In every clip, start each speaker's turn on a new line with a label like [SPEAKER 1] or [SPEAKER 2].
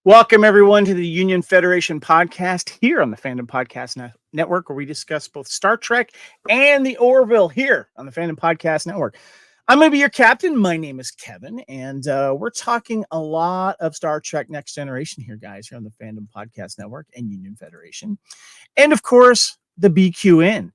[SPEAKER 1] Welcome, everyone, to the Union Federation podcast here on the Fandom Podcast Network, where we discuss both Star Trek and the Orville here on the Fandom Podcast Network. I'm going to be your captain. My name is Kevin, and we're talking a lot of Star Trek Next Generation here, guys, here on the Fandom Podcast Network and Union Federation. And, of course, the BQN.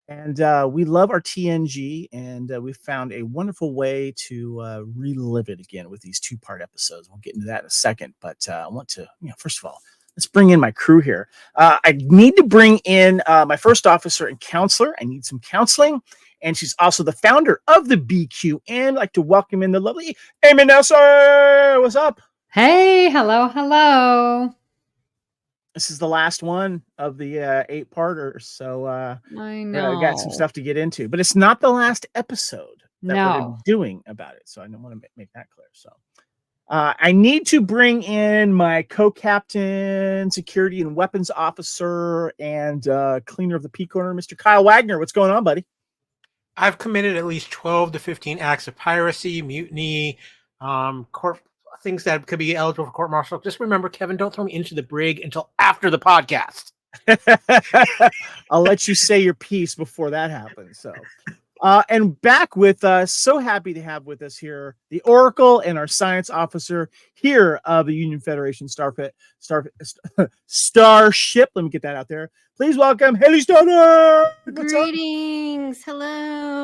[SPEAKER 1] And we love our TNG, and we found a wonderful way to relive it again with these two-part episodes. We'll get into that in a second, but I want to, first of all, let's bring in my crew here. I need to bring in my first officer and counselor. I need some counseling, and she's also the founder of the BQN. I'd like to welcome in the lovely Amy Nesser. What's up?
[SPEAKER 2] Hey, hello.
[SPEAKER 1] This is the last one of the 8-parters, so
[SPEAKER 2] I know
[SPEAKER 1] we got some stuff to get into, but it's not the last episode that we're going to be doing about it, so I don't want to make that clear. So I need to bring in my co-captain, security and weapons officer, and cleaner of the P corner, Mr. Kyle Wagner. What's going on, buddy?
[SPEAKER 3] I've committed at least 12 to 15 acts of piracy, mutiny, things that could be eligible for court-martial. Just remember, Kevin, don't throw me into the brig until after the podcast.
[SPEAKER 1] I'll let you say your piece before that happens. So, and back with us, so happy to have with us here the Oracle and our science officer here of the Union Federation Starship. Let me get that out there. Please welcome Haley Stoner.
[SPEAKER 4] Greetings. Hello.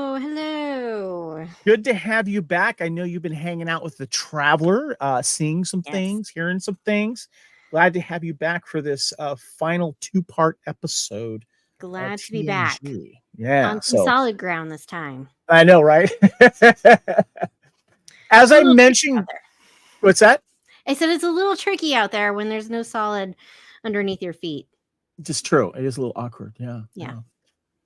[SPEAKER 1] Good to have you back. I know you've been hanging out with the Traveler, seeing some things, hearing some things. Glad to have you back for this final 2-part episode.
[SPEAKER 4] Glad to be back.
[SPEAKER 1] Yeah.
[SPEAKER 4] On some solid ground this time.
[SPEAKER 1] I know, right? As I mentioned, what's that?
[SPEAKER 4] I said it's a little tricky out there when there's no solid underneath your feet.
[SPEAKER 1] Just true. It is a little awkward. Yeah.
[SPEAKER 4] Yeah.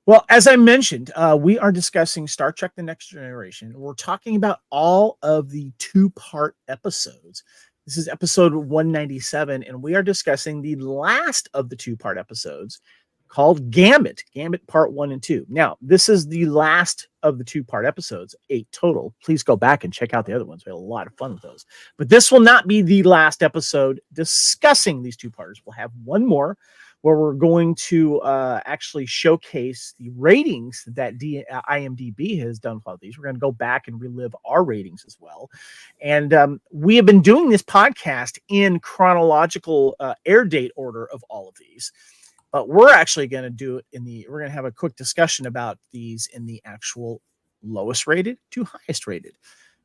[SPEAKER 1] Well, as I mentioned, we are discussing Star Trek The Next Generation. We're talking about all of the 2-part episodes. This is episode 197, and we are discussing the last of the 2-part episodes called Gambit Part 1 and 2. Now, this is the last of the 2-part episodes, 8 total. Please go back and check out the other ones. We had a lot of fun with those. But this will not be the last episode discussing these 2-parters. We'll have one more where we're going to actually showcase the ratings that IMDb has done for these. We're going to go back and relive our ratings as well. And we have been doing this podcast in chronological air date order of all of these. But we're actually going to do it we're going to have a quick discussion about these in the actual lowest rated to highest rated.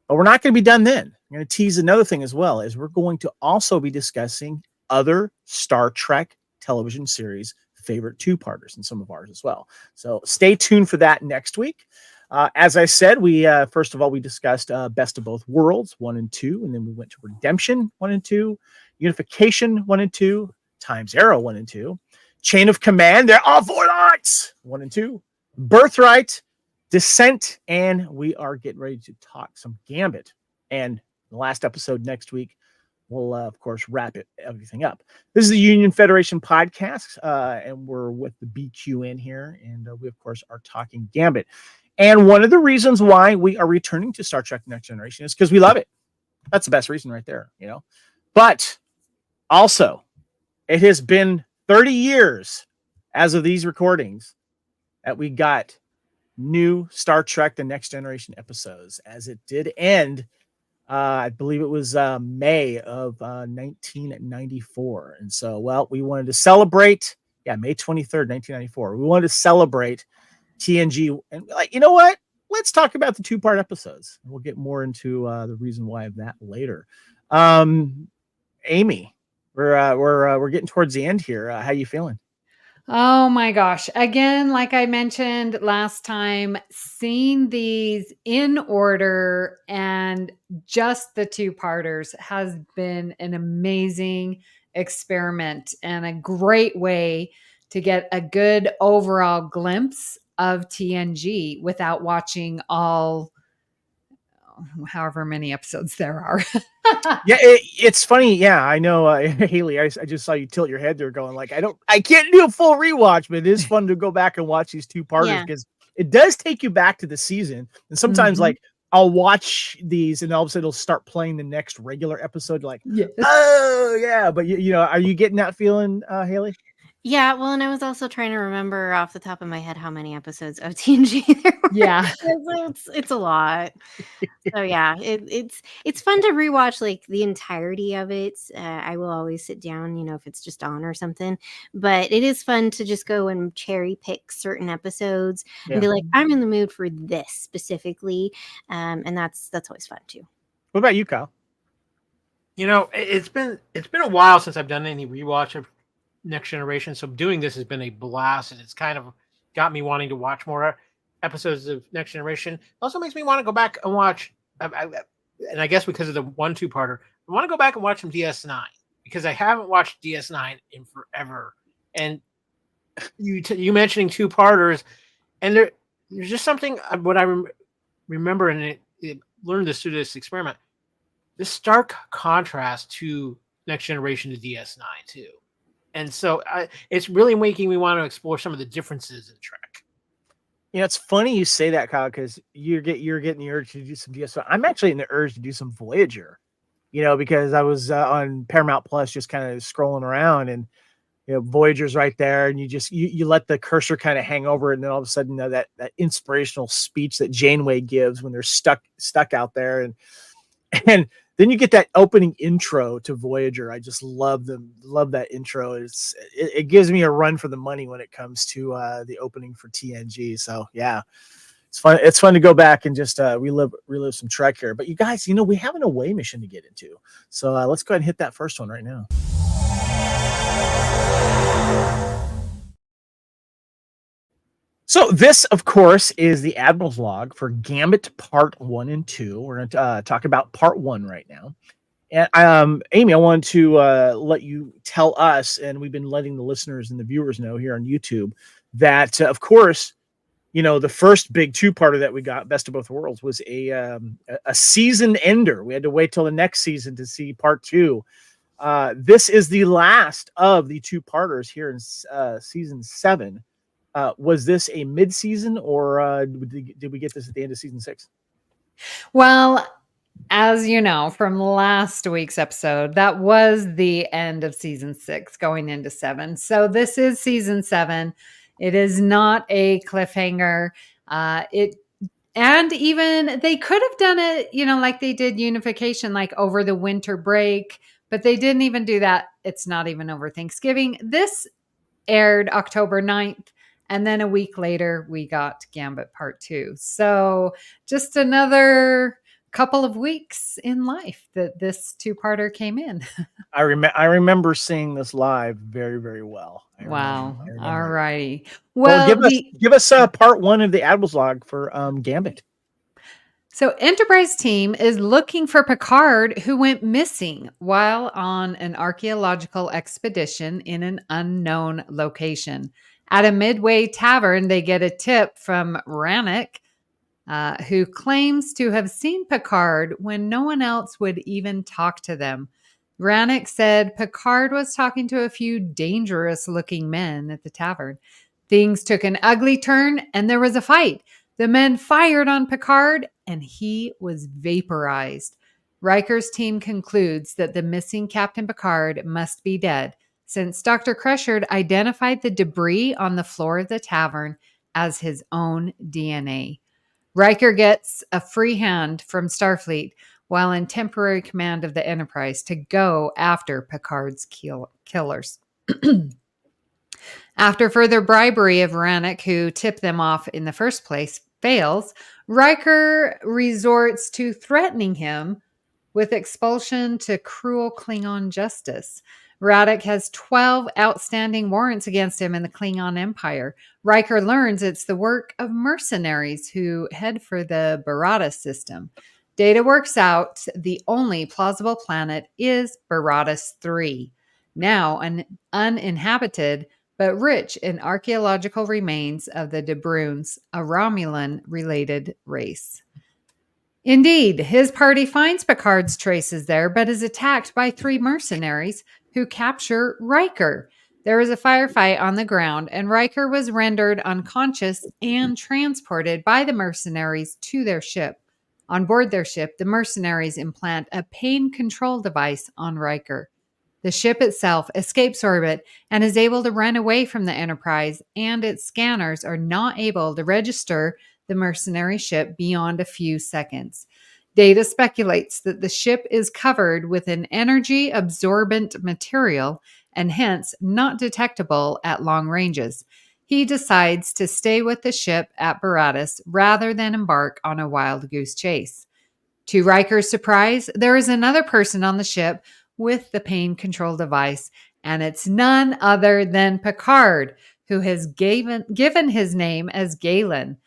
[SPEAKER 1] But we're not going to be done then. I'm going to tease another thing as well, is we're going to also be discussing other Star Trek television series favorite 2-parters and some of ours as well. So stay tuned for that next week. As I said, we first of all, we discussed Best of Both Worlds 1 and 2, and then we went to Redemption 1 and 2, Unification 1 and 2, Times Arrow 1 and 2, Chain of Command, they're all 4 lights 1 and 2, Birthright, Descent, and we are getting ready to talk some Gambit. And the last episode next week, we'll, of course, wrap everything up. This is the Union Federation podcast, and we're with the BQN here, and we, of course, are talking Gambit. And one of the reasons why we are returning to Star Trek Next Generation is because we love it. That's the best reason right there, But also, it has been 30 years as of these recordings that we got new Star Trek The Next Generation episodes, as it did end I believe it was May of 1994. And so, we wanted to celebrate. Yeah, May 23rd, 1994. We wanted to celebrate TNG. And you know what? Let's talk about the 2-part episodes. We'll get more into the reason why of that later. Amy, we're getting towards the end here. How you feeling?
[SPEAKER 2] Oh my gosh. Again, like I mentioned last time, seeing these in order and just the 2-parters has been an amazing experiment and a great way to get a good overall glimpse of TNG without watching all however many episodes there are.
[SPEAKER 1] Yeah, it's funny. Yeah, I know, Haley. I just saw you tilt your head there, going like, I can't do a full rewatch, but it is fun to go back and watch these 2-parters because it does take you back to the season. And sometimes, like I'll watch these, and all of a sudden it'll start playing the next regular episode. Like,
[SPEAKER 2] Yes.
[SPEAKER 1] oh yeah, but you know, are you getting that feeling, Haley?
[SPEAKER 4] Yeah, well, and I was also trying to remember off the top of my head how many episodes of TNG there were.
[SPEAKER 2] Yeah.
[SPEAKER 4] It's a lot. So yeah, it's fun to rewatch like the entirety of it. I will always sit down, if it's just on or something. But it is fun to just go and cherry pick certain episodes and be
[SPEAKER 1] Yeah.
[SPEAKER 4] like, I'm in the mood for this specifically, and that's always fun too.
[SPEAKER 1] What about you, Kyle?
[SPEAKER 3] It's been a while since I've done any rewatch of Next Generation, so doing this has been a blast, and it's kind of got me wanting to watch more episodes of Next Generation. It also makes me want to go back and watch, and I guess because of the 1-2-parter, I want to go back and watch some DS9 because I haven't watched DS9 in forever. And you mentioning 2-parters, and there's just something what I remember, and it learned this through this experiment. This stark contrast to Next Generation to DS9 too. And so it's really making me want to explore some of the differences in Trek.
[SPEAKER 1] It's funny you say that, Kyle, because you're getting the urge to do some DS9. I'm actually in the urge to do some Voyager, because I was on Paramount Plus just kind of scrolling around, and Voyager's right there, and you let the cursor kind of hang over it, and then all of a sudden that inspirational speech that Janeway gives when they're stuck out there, and then you get that opening intro to Voyager. I just love that intro. It gives me a run for the money when it comes to the opening for TNG. So yeah, it's fun. It's fun to go back and just relive some Trek here. But you guys, we have an away mission to get into. So let's go ahead and hit that first one right now. So this, of course, is the Admiral's Log for Gambit Part 1 and 2. We're going to talk about Part 1 right now. And Amy, I wanted to let you tell us, and we've been letting the listeners and the viewers know here on YouTube, that, of course, the first big 2-parter that we got, Best of Both Worlds, was a season ender. We had to wait till the next season to see Part 2. This is the last of the 2-parters here in Season 7. Was this a mid-season, or did we get this at the end of Season 6?
[SPEAKER 2] Well, as you know from last week's episode, that was the end of Season 6 going into 7. So this is Season 7. It is not a cliffhanger. And even they could have done it, like they did Unification, like over the winter break, but they didn't even do that. It's not even over Thanksgiving. This aired October 9th. And then a week later, we got Gambit Part 2. So just another couple of weeks in life that this 2-parter came in.
[SPEAKER 1] I remember seeing this live very, very well.
[SPEAKER 2] Wow.
[SPEAKER 1] I remember.
[SPEAKER 2] All righty.
[SPEAKER 1] Well, give us Part 1 of the Admiral's Log for Gambit.
[SPEAKER 2] So Enterprise team is looking for Picard, who went missing while on an archaeological expedition in an unknown location. At a Midway tavern, they get a tip from Rannoch, who claims to have seen Picard when no one else would even talk to them. Rannoch said Picard was talking to a few dangerous-looking men at the tavern. Things took an ugly turn, and there was a fight. The men fired on Picard, and he was vaporized. Riker's team concludes that the missing Captain Picard must be dead, since Dr. Crusher identified the debris on the floor of the tavern as his own DNA. Riker gets a free hand from Starfleet while in temporary command of the Enterprise to go after Picard's killers. After further bribery of Rannoch, who tipped them off in the first place, fails, Riker resorts to threatening him with expulsion to cruel Klingon justice. Rannoch has 12 outstanding warrants against him in the Klingon Empire. Riker learns it's the work of mercenaries who head for the Barada system. Data works out the only plausible planet is Baradas 3, now uninhabited, but rich in archaeological remains of the De Bruins, a Romulan-related race. Indeed, his party finds Picard's traces there, but is attacked by 3 mercenaries who capture Riker. There was a firefight on the ground, and Riker was rendered unconscious and transported by the mercenaries to their ship. On board their ship, the mercenaries implant a pain control device on Riker. The ship itself escapes orbit and is able to run away from the Enterprise, and its scanners are not able to register the mercenary ship beyond a few seconds. Data speculates that the ship is covered with an energy absorbent material and hence not detectable at long ranges. He decides to stay with the ship at Baratus rather than embark on a wild goose chase. To Riker's surprise, there is another person on the ship with the pain control device, and it's none other than Picard, who has given his name as Galen.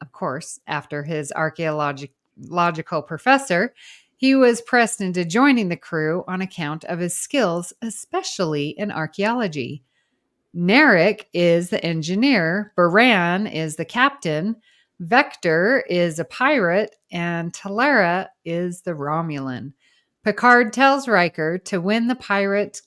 [SPEAKER 2] Of course, after his archaeological professor, he was pressed into joining the crew on account of his skills, especially in archaeology. Narek is the engineer, Baran is the captain, Vector is a pirate, and Talera is the Romulan. Picard tells Riker to win the pirate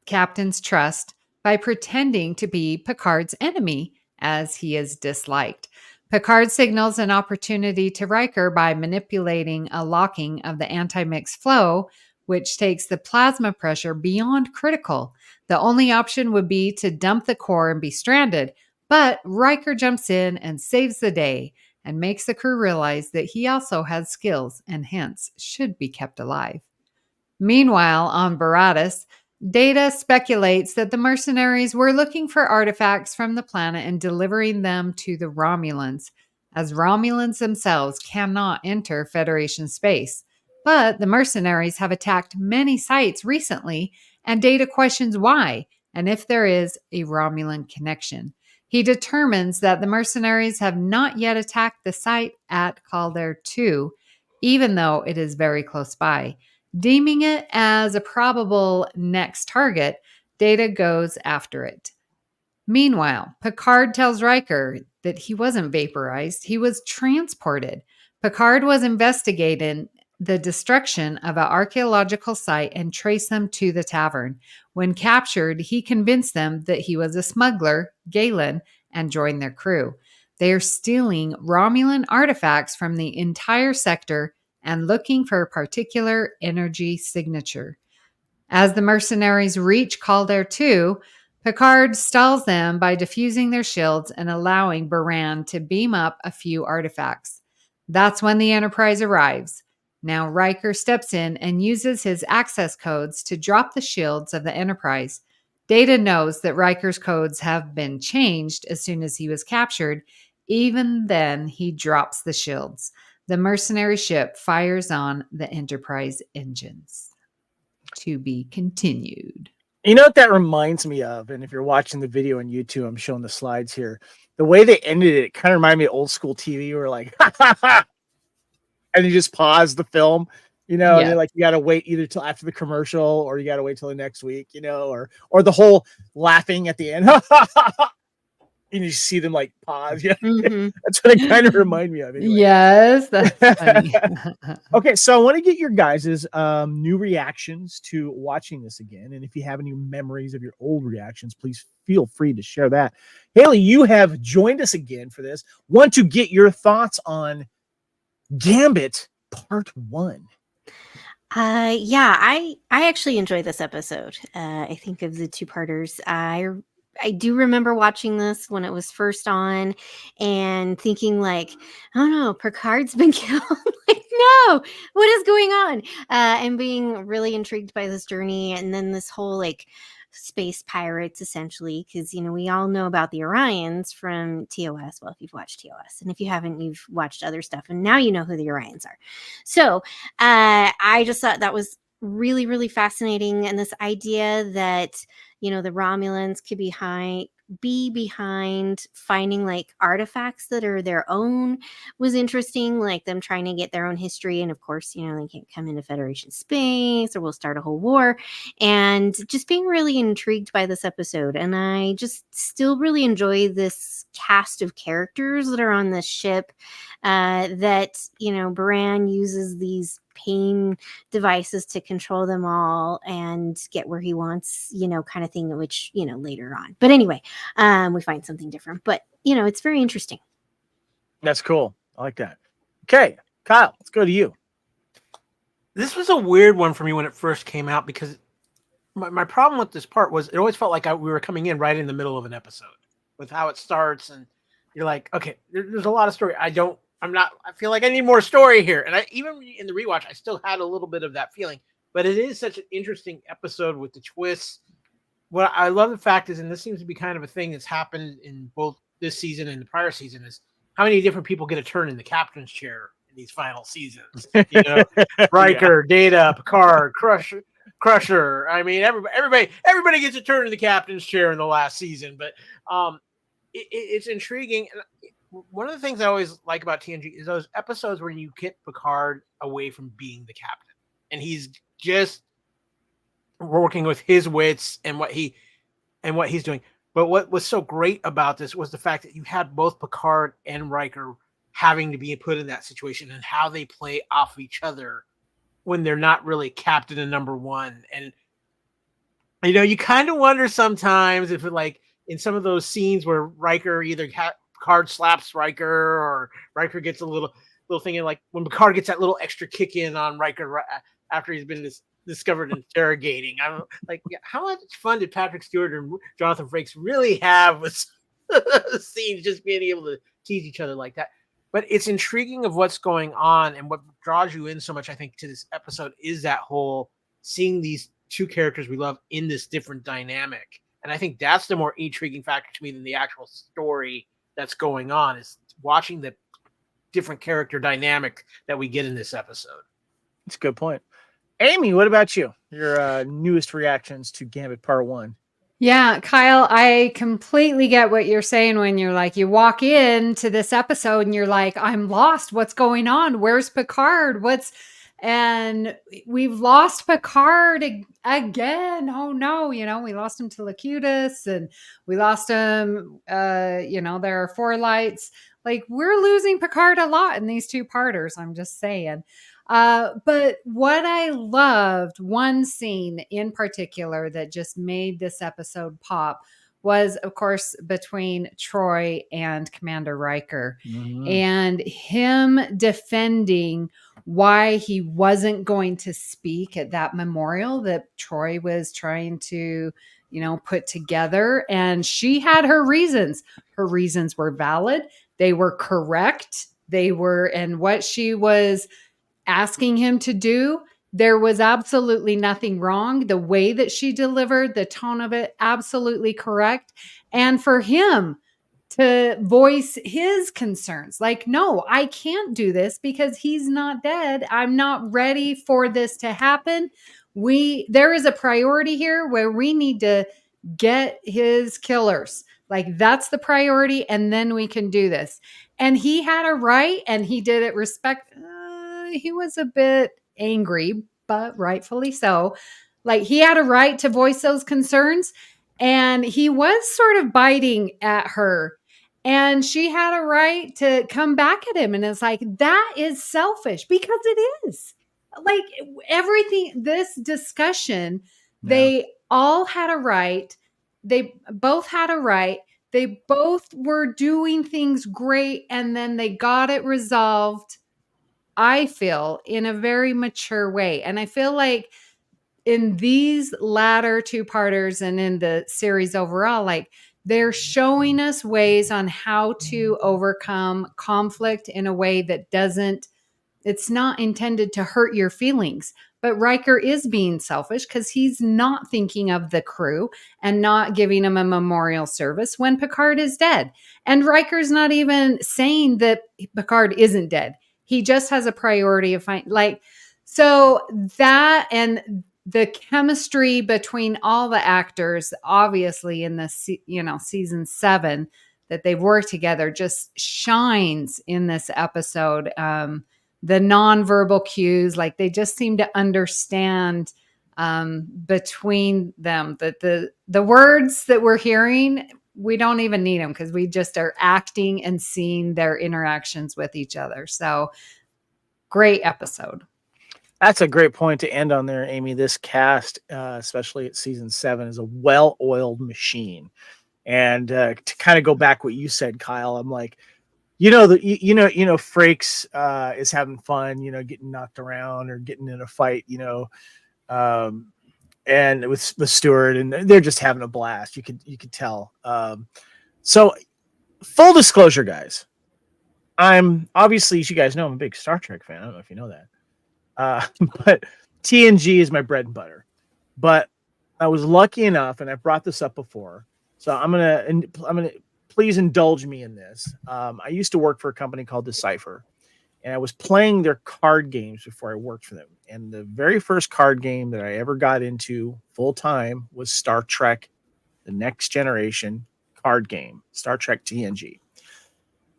[SPEAKER 2] captain's trust by pretending to be Picard's enemy, as he is disliked. Picard signals an opportunity to Riker by manipulating a locking of the anti-mix flow, which takes the plasma pressure beyond critical. The only option would be to dump the core and be stranded, but Riker jumps in and saves the day and makes the crew realize that he also has skills and hence should be kept alive. Meanwhile, on Baratus, Data speculates that the mercenaries were looking for artifacts from the planet and delivering them to the Romulans, as Romulans themselves cannot enter Federation space. But the mercenaries have attacked many sites recently, and Data questions why and if there is a Romulan connection. He determines that the mercenaries have not yet attacked the site at Calder 2, even though it is very close by. Deeming it as a probable next target, Data goes after it. Meanwhile, Picard tells Riker that he wasn't vaporized, he was transported. Picard was investigating the destruction of an archaeological site and traced them to the tavern. When captured, he convinced them that he was a smuggler, Galen, and joined their crew. They are stealing Romulan artifacts from the entire sector and looking for a particular energy signature. As the mercenaries reach Calder 2, Picard stalls them by defusing their shields and allowing Baran to beam up a few artifacts. That's when the Enterprise arrives. Now Riker steps in and uses his access codes to drop the shields of the Enterprise. Data knows that Riker's codes have been changed as soon as he was captured. Even then, he drops the shields. The mercenary ship fires on the Enterprise engines. To be continued.
[SPEAKER 1] You know what that reminds me of? And if you're watching the video on YouTube, I'm showing the slides here. The way they ended it kind of reminded me of old school TV where like, ha, ha, ha, and you just pause the film, and then like you got to wait either till after the commercial or you got to wait till the next week, or the whole laughing at the end. And you see them like pause. Yeah, that's what it kind of reminded me of. Anyway.
[SPEAKER 2] Yes, that's funny.
[SPEAKER 1] Okay, so I want to get your guys' new reactions to watching this again, and if you have any memories of your old reactions, please feel free to share that. Haley, you have joined us again for this. Want to get your thoughts on Gambit Part 1?
[SPEAKER 4] Yeah, I actually enjoyed this episode. I think of the two-parters. I do remember watching this when it was first on and thinking like, oh no, Picard's been killed. Like, no, what is going on? And being really intrigued by this journey. And then this whole like space pirates essentially, because we all know about the Orions from TOS. Well, if you've watched TOS, and if you haven't, you've watched other stuff, and now you know who the Orions are. So I just thought that was really, really fascinating, and this idea that the Romulans could be behind finding like artifacts that are their own was interesting, like them trying to get their own history. And of course, they can't come into Federation space or we'll start a whole war, and just being really intrigued by this episode. And I just still really enjoy this cast of characters that are on this ship, that Baran uses these pain devices to control them all and get where he wants, kind of thing, which later on. But anyway, we find something different, but it's very interesting.
[SPEAKER 1] That's cool. I like that. Okay, Kyle, let's go to you.
[SPEAKER 3] This was a weird one for me when it first came out because my problem with this part was it always felt like we were coming in right in the middle of an episode with how it starts, and you're like, okay, there's a lot of story. I feel like I need more story here. And even in the rewatch, I still had a little bit of that feeling, but it is such an interesting episode with the twists. What I love the fact is, and this seems to be kind of a thing that's happened in both this season and the prior season, is how many different people get a turn in the captain's chair in these final seasons. You know, Riker, Data, Picard, Crusher. I mean, everybody gets a turn in the captain's chair in the last season, but it's intriguing. And one of the things I always like about TNG is those episodes where you get Picard away from being the captain, and he's just working with his wits and what he's doing. But what was so great about this was the fact that you had both Picard and Riker having to be put in that situation and how they play off of each other when they're not really captain and number one. And, you know, you kind of wonder sometimes if it, like in some of those scenes where Riker either Picard slaps Riker or Riker gets a little thing in, like when Picard gets that little extra kick in on Riker after he's been discovered interrogating. I'm like, how much fun did Patrick Stewart and Jonathan Frakes really have with scenes just being able to tease each other like that? But it's intriguing of what's going on, and what draws you in so much, I think, to this episode is that whole seeing these two characters we love in this different dynamic. And I think that's the more intriguing factor to me than the actual story that's going on, is watching the different character dynamic that we get in this episode.
[SPEAKER 1] That's a good point. Amy, what about you? Your newest reactions to Gambit Part 1?
[SPEAKER 2] Yeah, Kyle, I completely get what you're saying when you're like, you walk into this episode and you're like, I'm lost. What's going on? Where's Picard? And we've lost Picard again. Oh no, you know, we lost him to Locutus and we lost him, you know, there are 4 lights. Like, we're losing Picard a lot in these 2-parters. I'm just saying. But what I loved, one scene in particular that just made this episode pop, was, of course, between Troy and Commander Riker, and him defending why he wasn't going to speak at that memorial that Troy was trying to, you know, put together. And she had her reasons. Her reasons were valid. They were correct. And what she was asking him to do, there was absolutely nothing wrong. The way that she delivered, the tone of it, absolutely correct. And for him to voice his concerns, like, no, I can't do this because he's not dead. I'm not ready for this to happen. There is a priority here where we need to get his killers. Like, that's the priority, and then we can do this. And he had a right, and he did it he was a bit angry, but rightfully so. Like, he had a right to voice those concerns, and he was sort of biting at her, and she had a right to come back at him. And it's like, that is selfish, because it is. Like, everything, this discussion, they all had a right. They both had a right. They both were doing things great, and then they got it resolved, I feel, in a very mature way. And I feel like in these latter 2-parters and in the series overall, like, they're showing us ways on how to overcome conflict in a way that it's not intended to hurt your feelings. But Riker is being selfish because he's not thinking of the crew and not giving them a memorial service when Picard is dead. And Riker's not even saying that Picard isn't dead. He just has a priority of so that, and the chemistry between all the actors, obviously in the, you know, season 7, that they've worked together, just shines in this episode. The nonverbal cues, like, they just seem to understand between them that the words that we're hearing, we don't even need them because we just are acting and seeing their interactions with each other. So great episode.
[SPEAKER 1] That's a great point to end on there, Amy. This cast, especially at season 7, is a well-oiled machine. And to kind of go back what you said, Kyle, I'm like, Frakes is having fun, getting knocked around or getting in a fight, and with the steward, and they're just having a blast. You could tell. So full disclosure, guys, I'm obviously, as you guys know, I'm a big Star Trek fan. I don't know if you know that. But TNG is my bread and butter. But I was lucky enough, and I've brought this up before, so I'm gonna please indulge me in this. I used to work for a company called Decipher, and I was playing their card games before I worked for them. And the very first card game that I ever got into full time was Star Trek: The Next Generation card game, Star Trek TNG.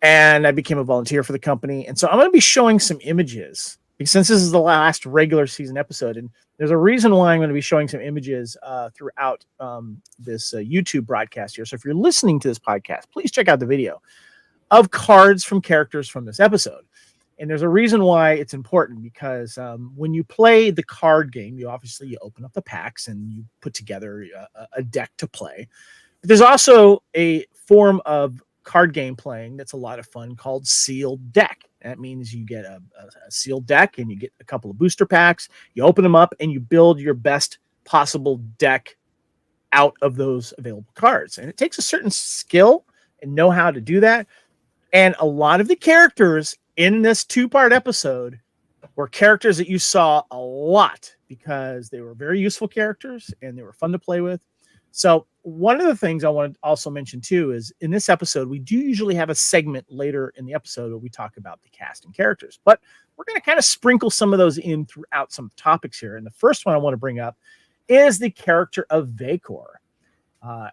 [SPEAKER 1] And I became a volunteer for the company, and so I'm going to be showing some images. Since this is the last regular season episode, and there's a reason why I'm going to be showing some images throughout this YouTube broadcast here. So if you're listening to this podcast, please check out the video of cards from characters from this episode. And there's a reason why it's important, because when you play the card game, you open up the packs and you put together a deck to play. But there's also a form of card game playing that's a lot of fun called sealed deck. That means you get a sealed deck and you get a couple of booster packs, you open them up, and you build your best possible deck out of those available cards. And it takes a certain skill and know how to do that. And a lot of the characters in this 2-part episode were characters that you saw a lot because they were very useful characters and they were fun to play with. So one of the things I want to also mention too is in this episode, we do usually have a segment later in the episode where we talk about the cast and characters, but we're going to kind of sprinkle some of those in throughout some topics here. And the first one I want to bring up is the character of Vacor.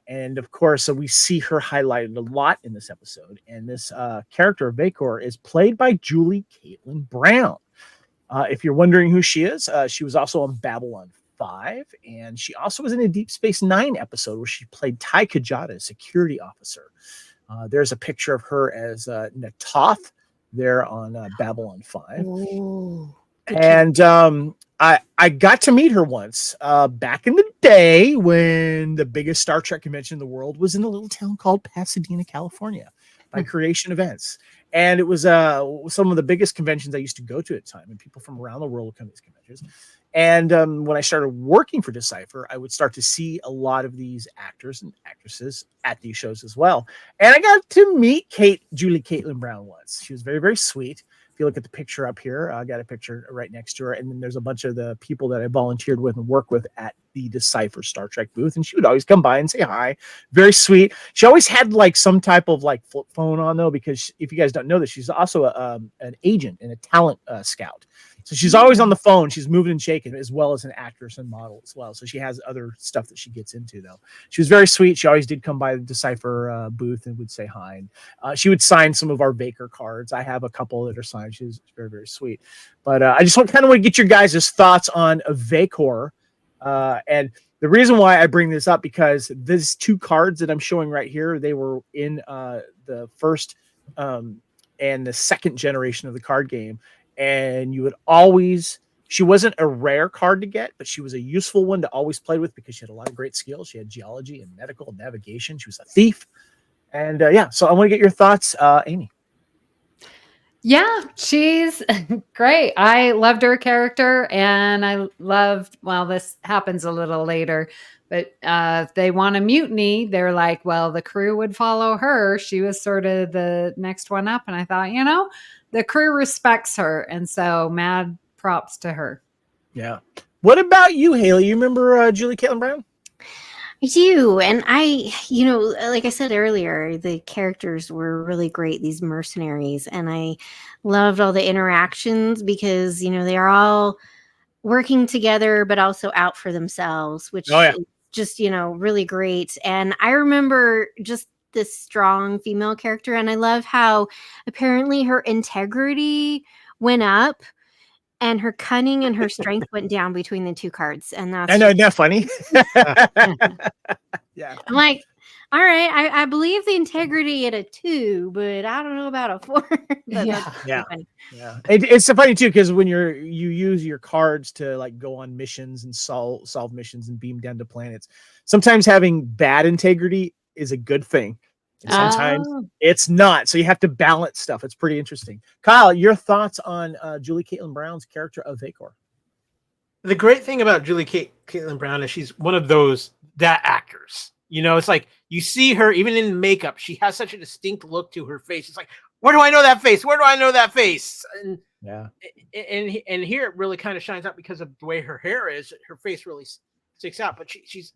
[SPEAKER 1] And of course, so we see her highlighted a lot in this episode. And this character of Vacor is played by Julie Caitlin Brown. If you're wondering who she is, she was also on Babylon 5, and she also was in a Deep Space Nine episode where she played Ty Kajata, a security officer. There's a picture of her as Natoth there on Babylon 5.
[SPEAKER 4] Ooh.
[SPEAKER 1] And I got to meet her once back in the day when the biggest Star Trek convention in the world was in a little town called Pasadena, California, by Creation Events. And it was some of the biggest conventions I used to go to at the time, and people from around the world would come to these conventions. And when I started working for Decipher, I would start to see a lot of these actors and actresses at these shows as well. And I got to meet Julie Caitlin Brown once. She was very, very sweet. If you look at the picture up here, I got a picture right next to her. And then there's a bunch of the people that I volunteered with and work with at the Decipher Star Trek booth. And she would always come by and say hi. Very sweet. She always had like some type of like flip phone on though, because if you guys don't know this, she's also an agent and a talent scout. So she's always on the phone. She's moving and shaking, as well as an actress and model as well. So she has other stuff that she gets into, though. She was very sweet. She always did come by the Decipher booth and would say hi. And she would sign some of our Baker cards. I have a couple that are signed. She was very, very sweet. But I just want to get your guys' thoughts on Vacor. And the reason why I bring this up, because these 2 cards that I'm showing right here, they were in the first and the second generation of the card game. And you would always, she wasn't a rare card to get, but she was a useful one to always play with because she had a lot of great skills. She had geology and medical and navigation. She was a thief. And so I want to get your thoughts, Amy.
[SPEAKER 2] Yeah, she's great. I loved her character, and I loved, well, this happens a little later, but if they want a mutiny, they're like, well, the crew would follow her. She was sort of the next one up. And I thought, the crew respects her. And so mad props to her.
[SPEAKER 1] Yeah. What about you, Haley? You remember Julie Caitlin Brown?
[SPEAKER 4] I do. And I, like I said earlier, the characters were really great, these mercenaries. And I loved all the interactions because, they are all working together, but also out for themselves, which is just, really great. And I remember just this strong female character. And I love how apparently her integrity went up and her cunning and her strength went down between the 2 cards. And that's,
[SPEAKER 1] I know, isn't that funny? Yeah.
[SPEAKER 4] I'm like, all right, I believe the integrity at a 2, but I don't know about a 4.
[SPEAKER 1] Yeah. It's so funny too, because when you use your cards to like go on missions and solve missions and beam down to planets, sometimes having bad integrity is a good thing And sometimes
[SPEAKER 2] Oh.
[SPEAKER 1] it's not. So you have to balance stuff. It's pretty interesting. Kyle, your thoughts on Julie Caitlin Brown's character of Vacor?
[SPEAKER 3] The great thing about Caitlin Brown is she's one of that actors. You know, it's like you see her even in makeup. She has such a distinct look to her face. It's like, where do I know that face? Where do I know that face? And
[SPEAKER 1] yeah,
[SPEAKER 3] and here it really kind of shines out because of the way her hair is. Her face really sticks out. But she's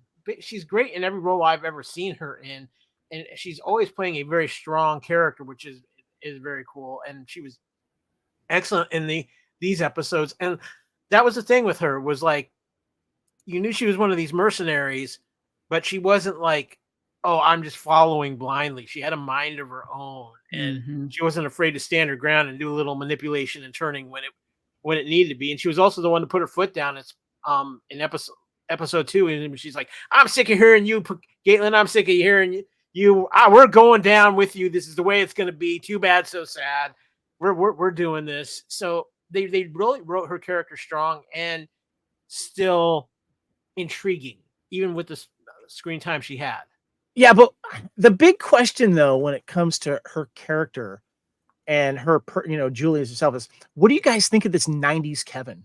[SPEAKER 3] great in every role I've ever seen her in, and she's always playing a very strong character, which is very cool. And she was excellent in these episodes. And that was the thing with her, was like, you knew she was one of these mercenaries, but she wasn't like, oh, I'm just following blindly. She had a mind of her own, and she wasn't afraid to stand her ground and do a little manipulation and turning when it needed to be. And she was also the one to put her foot down. It's in episode 2, and she's like, I'm sick of hearing you, Caitlin. I'm sick of hearing you. We're going down with you. This is the way it's going to be. Too bad, so sad. We're doing this. So they really wrote her character strong and still intriguing, even with the screen time she had.
[SPEAKER 1] Yeah, but the big question, though, when it comes to her character and her, Julie as herself, is, what do you guys think of this 90s Kevin?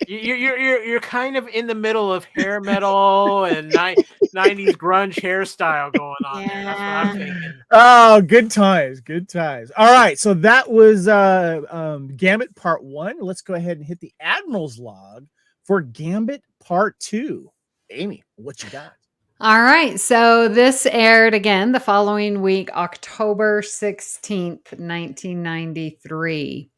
[SPEAKER 3] You're kind of in the middle of hair metal and 90s grunge hairstyle going on there. That's what I'm thinking.
[SPEAKER 1] Oh, good times. All right, so that was Gambit Part 1. Let's go ahead and hit the Admiral's log for Gambit Part 2. Amy, what you got?
[SPEAKER 2] All right. So this aired again the following week, October 16th, 1993.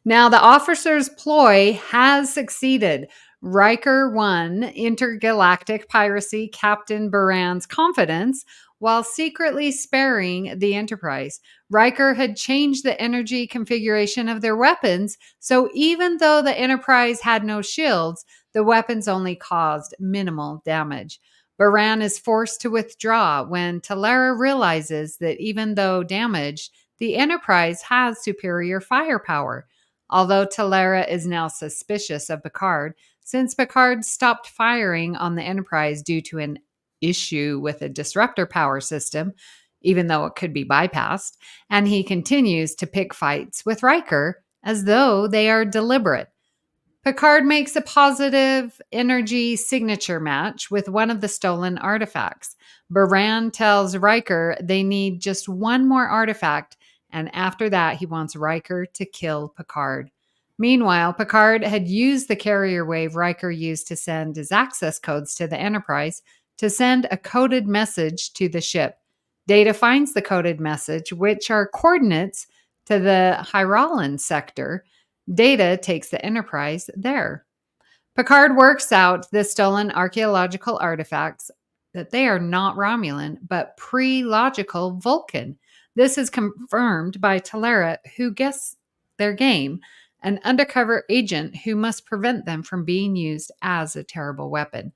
[SPEAKER 2] Now, the officer's ploy has succeeded. Riker won intergalactic piracy Captain Buran's confidence while secretly sparing the Enterprise. Riker had changed the energy configuration of their weapons, so even though the Enterprise had no shields, the weapons only caused minimal damage. Buran is forced to withdraw when Talera realizes that even though damaged, the Enterprise has superior firepower. Although Talera is now suspicious of Picard, since Picard stopped firing on the Enterprise due to an issue with a disruptor power system, even though it could be bypassed, and he continues to pick fights with Riker as though they are deliberate. Picard makes a positive energy signature match with one of the stolen artifacts. Buran tells Riker they need just one more artifact, and after that, he wants Riker to kill Picard. Meanwhile, Picard had used the carrier wave Riker used to send his access codes to the Enterprise to send a coded message to the ship. Data finds the coded message, which are coordinates to the Hyralan sector. Data takes the Enterprise there. Picard works out the stolen archaeological artifacts that they are not Romulan, but pre-logical Vulcan. This is confirmed by Talera, who guessed their game, an undercover agent who must prevent them from being used as a terrible weapon.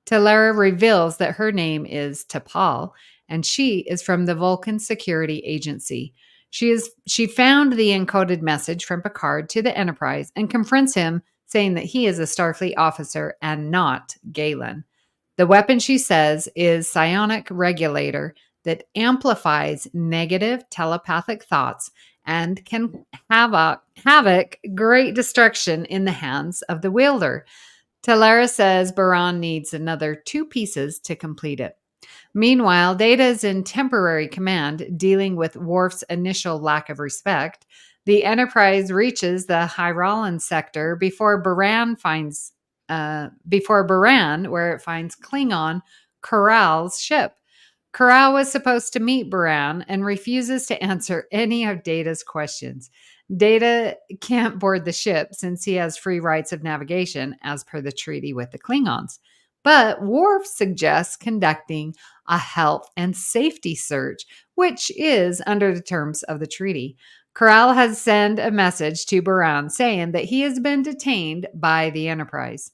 [SPEAKER 2] Talera reveals that her name is T'Pol, and she is from the Vulcan Security Agency. She found the encoded message from Picard to the Enterprise and confronts him, saying that he is a Starfleet officer and not Galen. The weapon, she says, is psionic regulator that amplifies negative telepathic thoughts and can havoc great destruction in the hands of the wielder. Talera says Buran needs another 2 pieces to complete it. Meanwhile, Data is in temporary command, dealing with Worf's initial lack of respect. The Enterprise reaches the Hyralan sector before Buran, where it finds Klingon Corral's ship. Corral was supposed to meet Buran and refuses to answer any of Data's questions. Data can't board the ship since he has free rights of navigation as per the treaty with the Klingons. But Worf suggests conducting a health and safety search, which is under the terms of the treaty. Corral has sent a message to Buran saying that he has been detained by the Enterprise.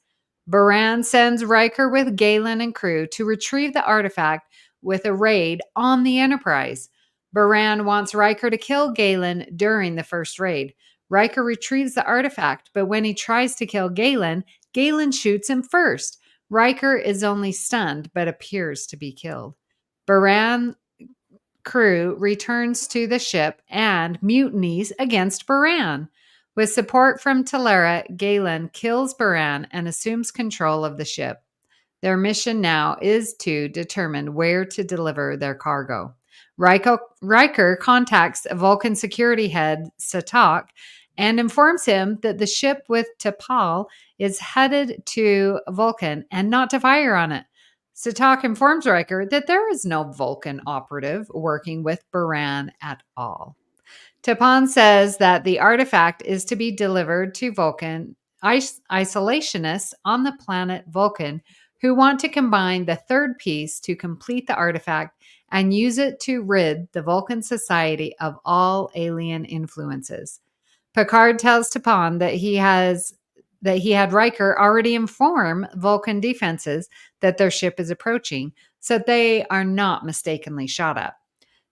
[SPEAKER 2] Buran sends Riker with Galen and crew to retrieve the artifact with a raid on the Enterprise. Buran wants Riker to kill Galen during the first raid. Riker retrieves the artifact, but when he tries to kill Galen, Galen shoots him first. Riker is only stunned, but appears to be killed. Baran crew returns to the ship and mutinies against Baran. With support from Talera, Galen kills Baran and assumes control of the ship. Their mission now is to determine where to deliver their cargo. Riker contacts Vulcan security head Satak and informs him that the ship with T'Pol is headed to Vulcan and not to fire on it. Satak informs Riker that there is no Vulcan operative working with Baran at all. T'Pon says that the artifact is to be delivered to Vulcan isolationists on the planet Vulcan who want to combine the third piece to complete the artifact and use it to rid the Vulcan society of all alien influences. Picard tells T'Pon that he had Riker already inform Vulcan defenses that their ship is approaching, so they are not mistakenly shot at.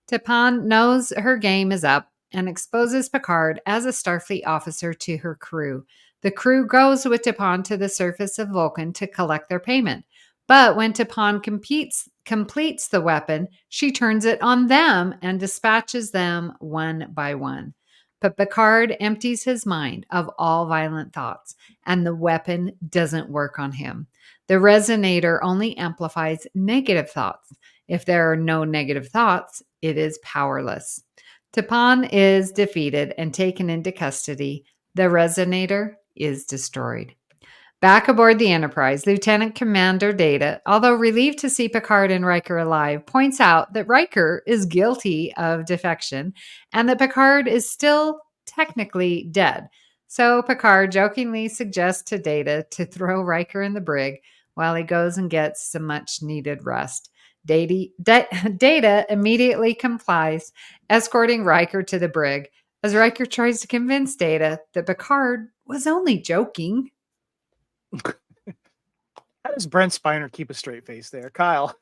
[SPEAKER 2] T'Pon knows her game is up and exposes Picard as a Starfleet officer to her crew. The crew goes with T'Pon to the surface of Vulcan to collect their payment. But when T'Pon completes the weapon, she turns it on them and dispatches them one by one. But Picard empties his mind of all violent thoughts, and the weapon doesn't work on him. The resonator only amplifies negative thoughts. If there are no negative thoughts, it is powerless. T'Pon is defeated and taken into custody. The resonator is destroyed. Back aboard the Enterprise, Lieutenant Commander Data, although relieved to see Picard and Riker alive, points out that Riker is guilty of defection and that Picard is still technically dead. So Picard jokingly suggests to Data to throw Riker in the brig while he goes and gets some much-needed rest. Data immediately complies, escorting Riker to the brig, as Riker tries to convince Data that Picard was only joking.
[SPEAKER 1] How does Brent Spiner keep a straight face there, Kyle?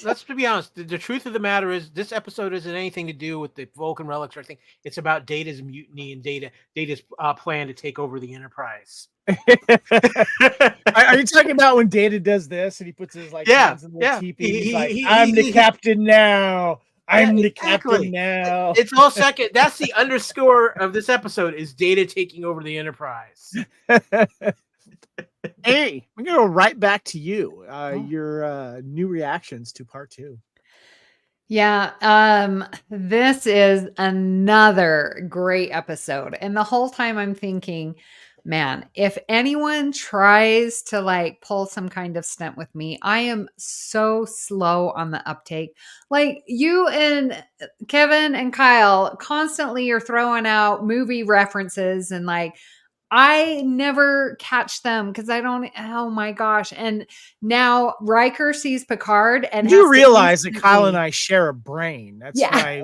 [SPEAKER 3] Let's to be honest. The truth of the matter is, this episode isn't anything to do with the Vulcan relics or anything. It's about Data's mutiny and Data's plan to take over the Enterprise.
[SPEAKER 1] Are you talking about when Data does this and he puts his hands in the teepee? He's like, "I'm the captain now. I'm the captain now."
[SPEAKER 3] It's all second. That's the underscore of this episode is Data taking over the Enterprise.
[SPEAKER 1] Hey, we're gonna go right back to you. Your new reactions to part 2.
[SPEAKER 2] Yeah, this is another great episode. And the whole time I'm thinking, man, if anyone tries to pull some kind of stunt with me, I am so slow on the uptake. Like you and Kevin and Kyle constantly are throwing out movie references and I never catch them because I don't. Oh my gosh! And now Riker sees Picard, and
[SPEAKER 1] you realize that Kyle and I share a brain. That's why.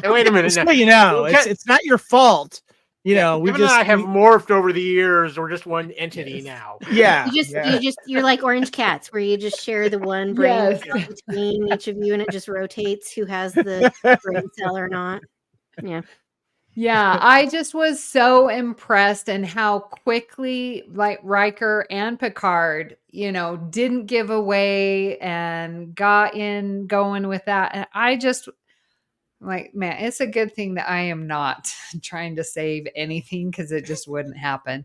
[SPEAKER 3] Wait a minute.
[SPEAKER 1] So it's not your fault. We
[SPEAKER 3] Kevin and I have morphed over the years. We're just one entity now.
[SPEAKER 1] Yeah,
[SPEAKER 4] you're like orange cats, where you just share the one brain between each of you, and it just rotates who has the brain cell or not. Yeah.
[SPEAKER 2] Yeah, I just was so impressed in how quickly Riker and Picard, didn't give away and got in going with that. And I just man, it's a good thing that I am not trying to save anything because it just wouldn't happen.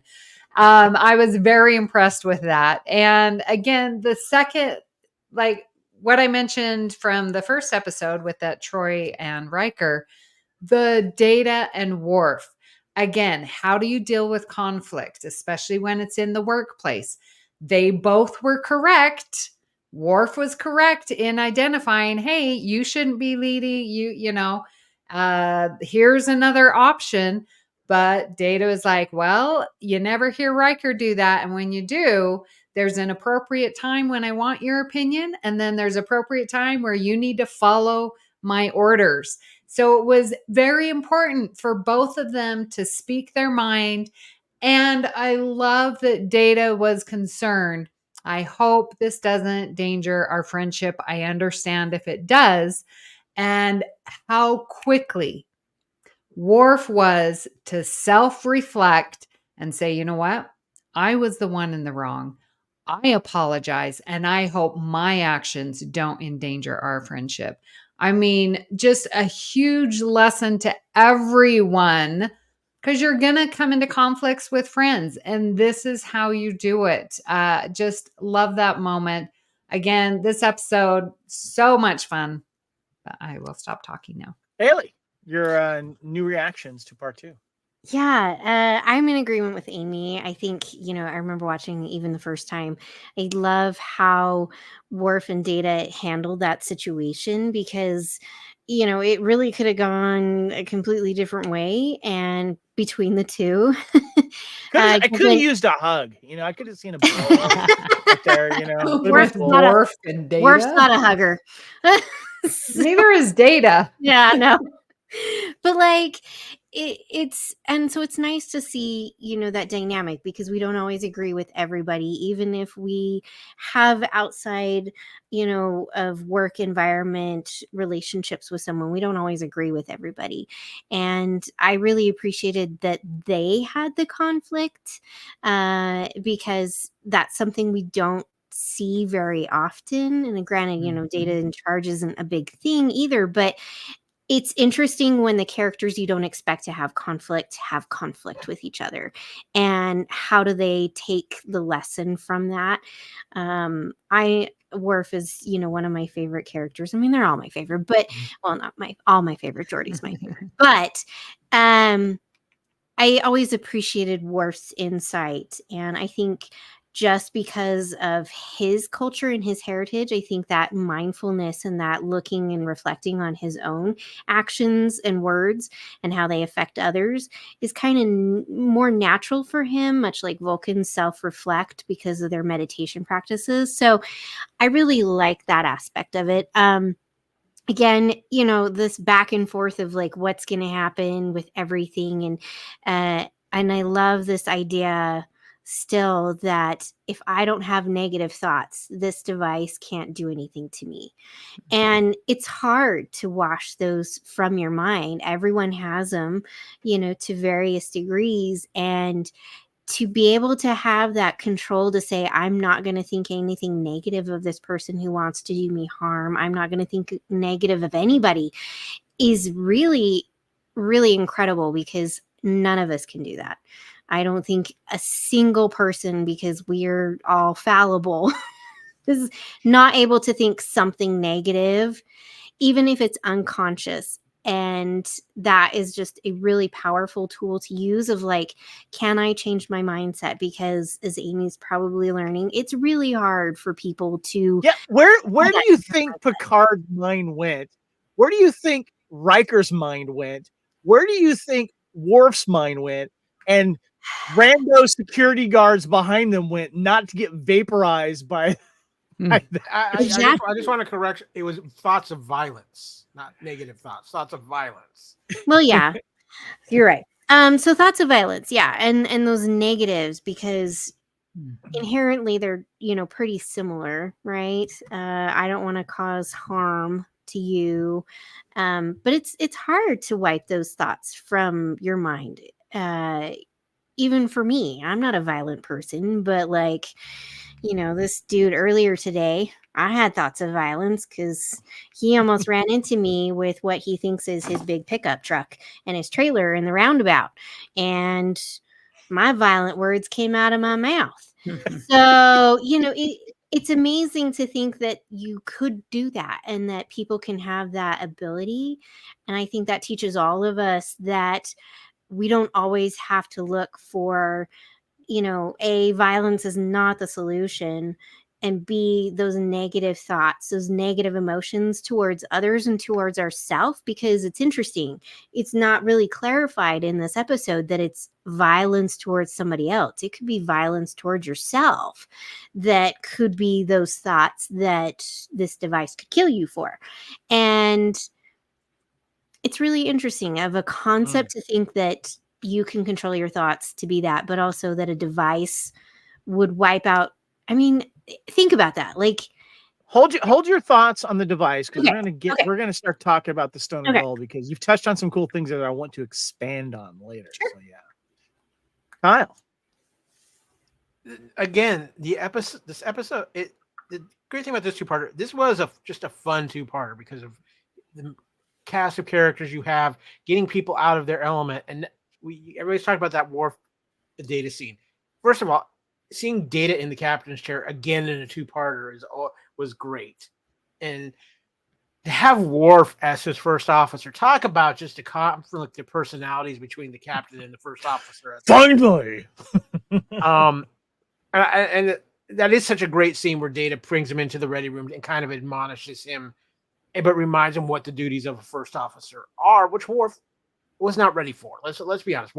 [SPEAKER 2] I was very impressed with that. And again, the second, what I mentioned from the first episode with that Troy and Riker, the Data and Worf. Again, how do you deal with conflict, especially when it's in the workplace? They both were correct. Worf was correct in identifying, hey, you shouldn't be leading, here's another option. But Data was like, well, you never hear Riker do that. And when you do, there's an appropriate time when I want your opinion. And then there's appropriate time where you need to follow my orders. So it was very important for both of them to speak their mind. And I love that Data was concerned. I hope this doesn't endanger our friendship. I understand if it does. And how quickly Worf was to self-reflect and say, you know what? I was the one in the wrong. I apologize, and I hope my actions don't endanger our friendship. I mean, just a huge lesson to everyone, because you're going to come into conflicts with friends, and this is how you do it. Just love that moment. Again, this episode, so much fun. But I will stop talking now.
[SPEAKER 1] Haley, your new reactions to part 2.
[SPEAKER 4] Yeah, I'm in agreement with Amy. I think, I remember watching even the first time. I love how Worf and Data handled that situation because, it really could have gone a completely different way. And between the two,
[SPEAKER 1] I could have
[SPEAKER 4] given-
[SPEAKER 1] used a hug. I could have seen a blow right there. Would've been
[SPEAKER 2] With
[SPEAKER 1] cool.
[SPEAKER 2] Worf and Data.
[SPEAKER 4] Worf's not a hugger.
[SPEAKER 2] Neither is Data.
[SPEAKER 4] Yeah, no. But like it's nice to see, that dynamic because we don't always agree with everybody, even if we have outside, of work environment relationships with someone. We don't always agree with everybody. And I really appreciated that they had the conflict because that's something we don't see very often. And granted, Data in charge isn't a big thing either, but it's interesting when the characters you don't expect to have conflict with each other, and how do they take the lesson from that? Worf is, one of my favorite characters. I mean, they're all my favorite, but not all my favorite. Geordi's my favorite, but I always appreciated Worf's insight, and I think just because of his culture and his heritage, I think that mindfulness and that looking and reflecting on his own actions and words and how they affect others is kind of more natural for him, much like Vulcans self-reflect because of their meditation practices. So I really like that aspect of it. Again, this back and forth of like what's going to happen with everything, and I love this idea still that if I don't have negative thoughts, this device can't do anything to me. And it's hard to wash those from your mind. Everyone has them, to various degrees, and to be able to have that control to say, I'm not going to think anything negative of this person who wants to do me harm. I'm not going to think negative of anybody is really, really incredible because none of us can do that. I don't think a single person, because we're all fallible, is not able to think something negative, even if it's unconscious. And that is just a really powerful tool to use of like, can I change my mindset? Because as Amy's probably learning, it's really hard for people to.
[SPEAKER 1] Yeah. Where do you think Picard's mind went? Where do you think Riker's mind went? Where do you think Worf's mind went? And rando security guards behind them went, not to get vaporized by.
[SPEAKER 3] I just want to correct. It was thoughts of violence, not negative thoughts. Thoughts of violence.
[SPEAKER 4] Well, yeah, you're right. So thoughts of violence, yeah, and those negatives, because inherently they're pretty similar, right? I don't want to cause harm to you, but it's hard to wipe those thoughts from your mind. Even for me, I'm not a violent person, but like, this dude earlier today, I had thoughts of violence because he almost ran into me with what he thinks is his big pickup truck and his trailer in the roundabout. And my violent words came out of my mouth. So, it's amazing to think that you could do that and that people can have that ability. And I think that teaches all of us that we don't always have to look for, A, violence is not the solution, and B, those negative thoughts, those negative emotions towards others and towards ourselves, because it's interesting. It's not really clarified in this episode that it's violence towards somebody else. It could be violence towards yourself that could be those thoughts that this device could kill you for. And it's really interesting of a concept to think that you can control your thoughts to be that, but also that a device would wipe out. I mean, think about that. Like,
[SPEAKER 1] hold your thoughts on the device, because
[SPEAKER 4] Okay,
[SPEAKER 1] we're gonna start talking about the Stone and
[SPEAKER 4] Okay.
[SPEAKER 1] Gold, because you've touched on some cool things that I want to expand on later. So yeah, Kyle.
[SPEAKER 3] again, this episode, the great thing about this two-parter, this was just a fun two-parter because of the cast of characters you have, getting people out of their element, and everybody's talking about that Worf Data scene. First of all, seeing Data in the captain's chair again in a two-parter was great, and to have Worf as his first officer, talk about just the conflict of personalities between the captain and the first officer.
[SPEAKER 1] Finally,
[SPEAKER 3] And that is such a great scene where Data brings him into the ready room and kind of admonishes him, but reminds him what the duties of a first officer are, which Worf was not ready for. Let's be honest.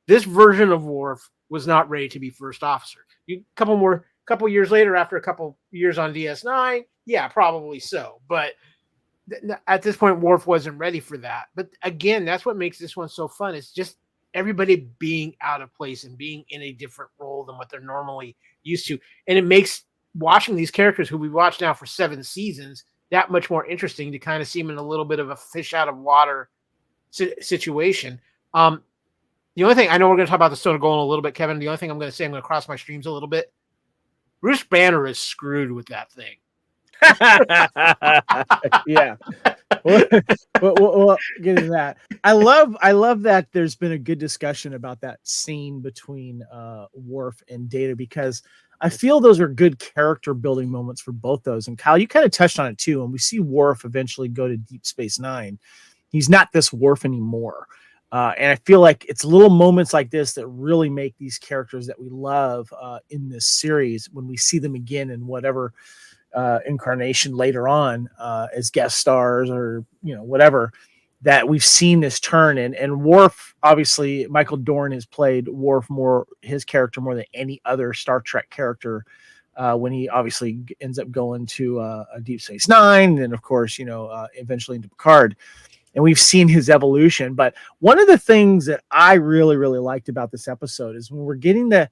[SPEAKER 3] This version of Worf was not ready to be first officer. A couple years later, after a couple years on DS9, yeah, probably so. But at this point, Worf wasn't ready for that. But again, that's what makes this one so fun. It's just everybody being out of place and being in a different role than what they're normally used to. And it makes watching these characters who we've watched now for 7 seasons that much more interesting to kind of see them in a little bit of a fish out of water situation. The only thing I know, we're going to talk about the Stone of Gold in a little bit, Kevin. The only thing I'm going to say, I'm going to cross my streams a little bit. Bruce Banner is screwed with that thing.
[SPEAKER 1] Yeah. We'll get into that. I love that there's been a good discussion about that scene between Worf and Data, because I feel those are good character building moments for both those. And Kyle, you kind of touched on it too. When we see Worf eventually go to Deep Space Nine, he's not this Worf anymore. And I feel like it's little moments like this that really make these characters that we love in this series, when we see them again in whatever incarnation later on as guest stars or whatever, that we've seen this turn. And Worf, obviously Michael Dorn has played Worf his character more than any other Star Trek character when he obviously ends up going to a Deep Space Nine, and of course eventually into Picard, and we've seen his evolution. But one of the things that I really liked about this episode is when we're getting the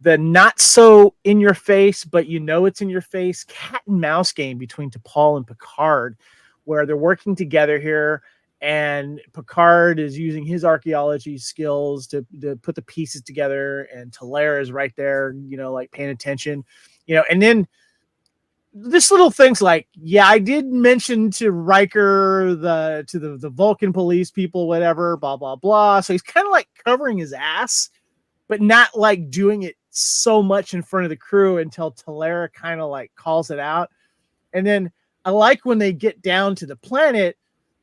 [SPEAKER 1] not so in your face, but it's in your face cat and mouse game between T'Pol and Picard, where they're working together here, and Picard is using his archaeology skills to put the pieces together, and Talera is right there, like paying attention, and then this little things like, yeah, I did mention to Riker to the Vulcan police people, whatever, blah, blah, blah. So he's kind of like covering his ass, but not like doing it so much in front of the crew until Talera kind of like calls it out. And then I like when they get down to the planet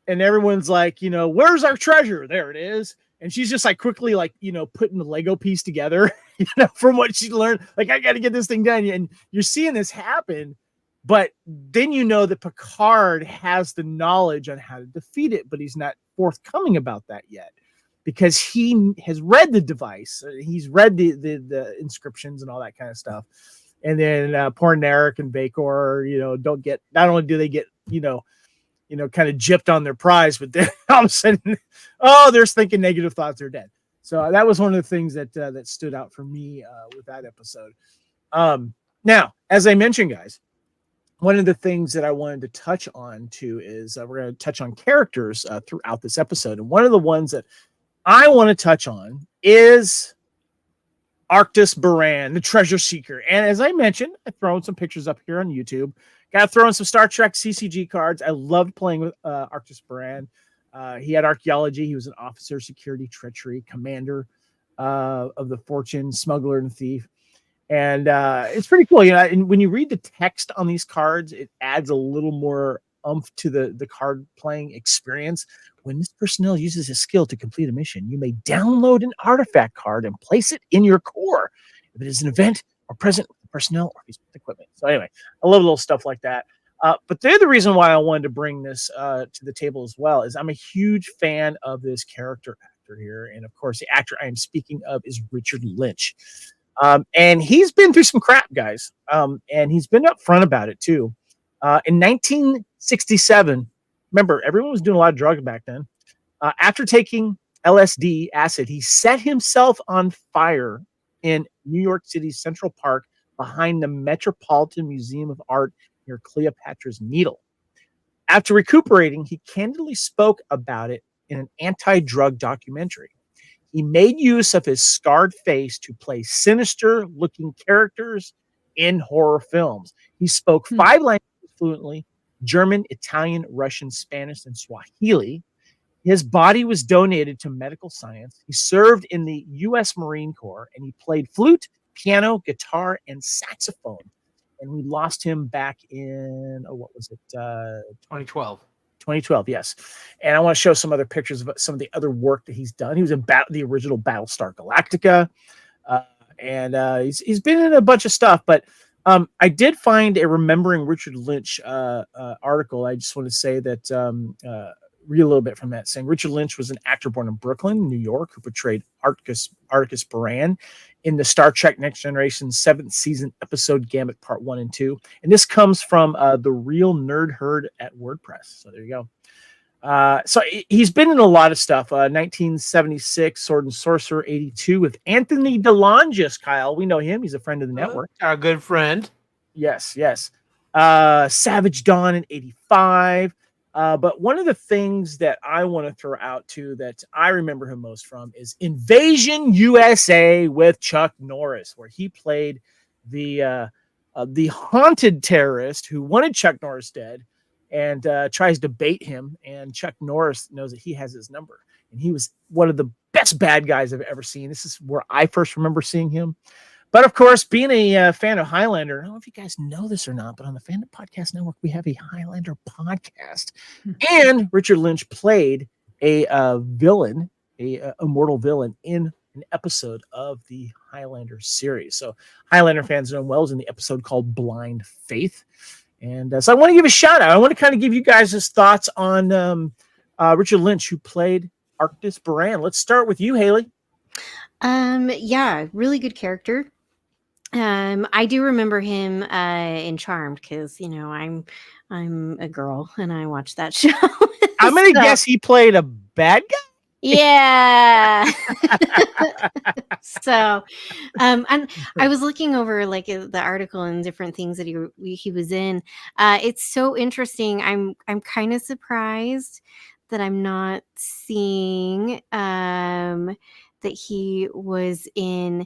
[SPEAKER 1] and everyone's like, where's our treasure? There it is. And she's just like quickly like, putting the Lego piece together, from what she learned. Like, I got to get this thing done. And you're seeing this happen. But then that Picard has the knowledge on how to defeat it, but he's not forthcoming about that yet, because he has read the device. He's read the inscriptions and all that kind of stuff. And then poor Narek and Vacor, don't get, not only do they get, kind of gypped on their prize, but then all of a sudden, they're thinking negative thoughts, they're dead. So that was one of the things that stood out for me with that episode. Now, as I mentioned, guys, one of the things that I wanted to touch on too is we're going to touch on characters throughout this episode. And one of the ones that I want to touch on is Arctis Baran, the treasure seeker. And as I mentioned, I've thrown some pictures up here on YouTube. Got to throw in some Star Trek CCG cards. I loved playing with Arctis Baran. He had archaeology. He was an officer, security, treachery, commander of the Fortune, smuggler, and thief. And it's pretty cool. And when you read the text on these cards, it adds a little more oomph to the card playing experience. When this personnel uses a skill to complete a mission, you may download an artifact card and place it in your core. If it is an event or present with the personnel or piece of equipment. So anyway, I love little stuff like that. But the other reason why I wanted to bring this to the table as well is I'm a huge fan of this character actor here. And of course, the actor I am speaking of is Richard Lynch. And he's been through some crap, guys. And he's been upfront about it too. In 1967, remember, everyone was doing a lot of drugs back then. After taking LSD acid, he set himself on fire in New York City's Central Park behind the Metropolitan Museum of Art near Cleopatra's Needle. After recuperating, he candidly spoke about it in an anti-drug documentary. He made use of his scarred face to play sinister-looking characters in horror films. He spoke 5 languages fluently: German, Italian, Russian, Spanish, and Swahili. His body was donated to medical science. He served in the U.S. Marine Corps, and he played flute, piano, guitar, and saxophone. And we lost him back in, what was it?
[SPEAKER 3] 2012.
[SPEAKER 1] 2012, yes. And I want to show some other pictures of some of the other work that he's done. He was in the original Battlestar Galactica, and he's been in a bunch of stuff. But I did find a Remembering Richard Lynch article. I just want to say that read a little bit from that, saying Richard Lynch was an actor born in Brooklyn, New York, who portrayed Arcus Baran in the Star Trek Next Generation 7th season episode Gambit Part 1 and 2. And this comes from the Real Nerd Herd at WordPress. So there you go. So he's been in a lot of stuff. 1976, Sword and Sorcerer, 82 with Anthony DeLongis. Kyle, we know him. He's a friend of the network.
[SPEAKER 3] Our good friend.
[SPEAKER 1] Yes. Savage Dawn in 85. But one of the things that I want to throw out too that I remember him most from is Invasion USA with Chuck Norris, where he played the haunted terrorist who wanted Chuck Norris dead and tries to bait him. And Chuck Norris knows that he has his number. And he was one of the best bad guys I've ever seen. This is where I first remember seeing him. But of course, being a fan of Highlander, I don't know if you guys know this or not, but on the Fandom Podcast Network, we have a Highlander podcast. And Richard Lynch played a villain, a immortal villain in an episode of the Highlander series. So Highlander fans know him well. Is in the episode called Blind Faith. And so I want to give a shout out. I want to kind of give you guys his thoughts on Richard Lynch, who played Arctis Baran. Let's start with you, Haley.
[SPEAKER 4] Yeah, really good character. I do remember him in Charmed because I'm a girl and I watched that show.
[SPEAKER 1] I'm gonna guess he played a bad guy.
[SPEAKER 4] Yeah. So, and I was looking over like the article and different things that he was in. It's so interesting. I'm kind of surprised that I'm not seeing that he was in.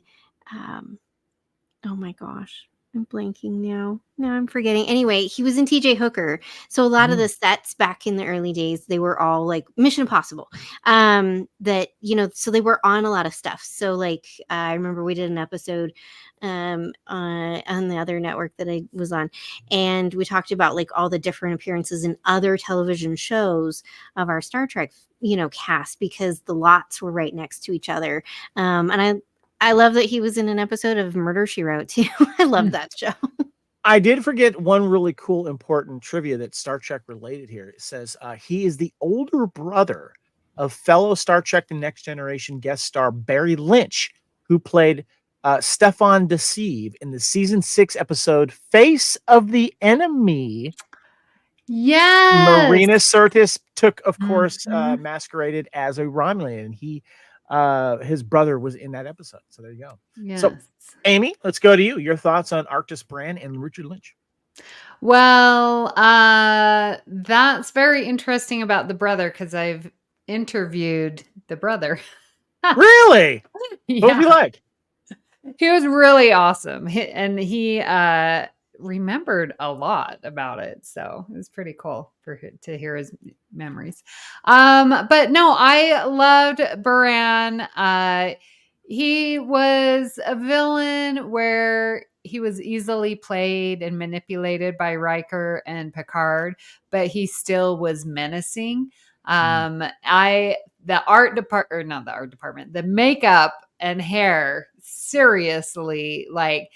[SPEAKER 4] Oh my gosh, I'm blanking now. Now I'm forgetting. Anyway, he was in TJ Hooker. So a lot of the sets back in the early days, they were all like Mission Impossible. So they were on a lot of stuff. So like I remember we did an episode on the other network that I was on, and we talked about like all the different appearances in other television shows of our Star Trek, cast, because the lots were right next to each other. And I love that he was in an episode of Murder, She Wrote too. I love that show.
[SPEAKER 1] I did forget one really cool, important trivia that's Star Trek related here. It says he is the older brother of fellow Star Trek The Next Generation guest star Barry Lynch, who played Stefan Deceive in the season 6 episode Face of the Enemy.
[SPEAKER 2] Yes.
[SPEAKER 1] Marina Sirtis took, of course, masqueraded as a Romulan, and his brother was in that episode. So there you go.
[SPEAKER 2] Yes.
[SPEAKER 1] So Amy, let's go to you. Your thoughts on Arctis Baran and Richard Lynch.
[SPEAKER 2] Well, that's very interesting about the brother because I've interviewed the brother.
[SPEAKER 1] Really?
[SPEAKER 2] Yeah.
[SPEAKER 1] What was he like?
[SPEAKER 2] He was really awesome. He remembered a lot about it. So it was pretty cool to hear his memories. But no, I loved Baran. He was a villain where he was easily played and manipulated by Riker and Picard, but he still was menacing. The makeup and hair, seriously, like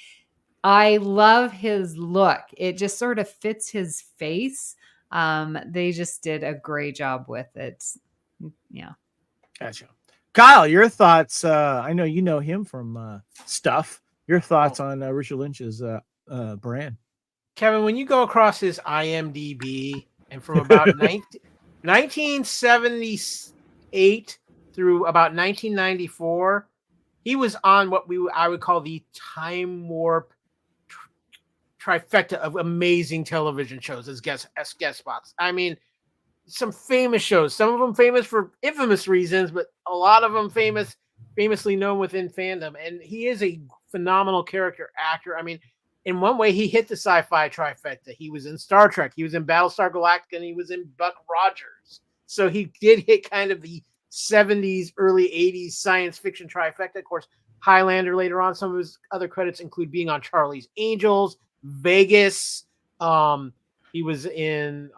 [SPEAKER 2] I love his look. It just sort of fits his face. They just did a great job with it. Yeah.
[SPEAKER 1] Gotcha. Kyle, your thoughts. I know you know him from stuff. Your thoughts on Richard Lynch's Baran.
[SPEAKER 3] Kevin, when you go across his IMDb and from about 1978 through about 1994, he was on what I would call the time warp trifecta of amazing television shows as guest spots. I mean, some famous shows, some of them famous for infamous reasons, but a lot of them famous famously known within fandom, and he is a phenomenal character actor. I mean, in one way, he hit the sci-fi trifecta. He was in Star Trek, he was in Battlestar Galactica, and he was in Buck Rogers. So he did hit kind of the 70s, early 80s science fiction trifecta. Of course, Highlander later on. Some of his other credits include being on Charlie's Angels, Vegas. He was in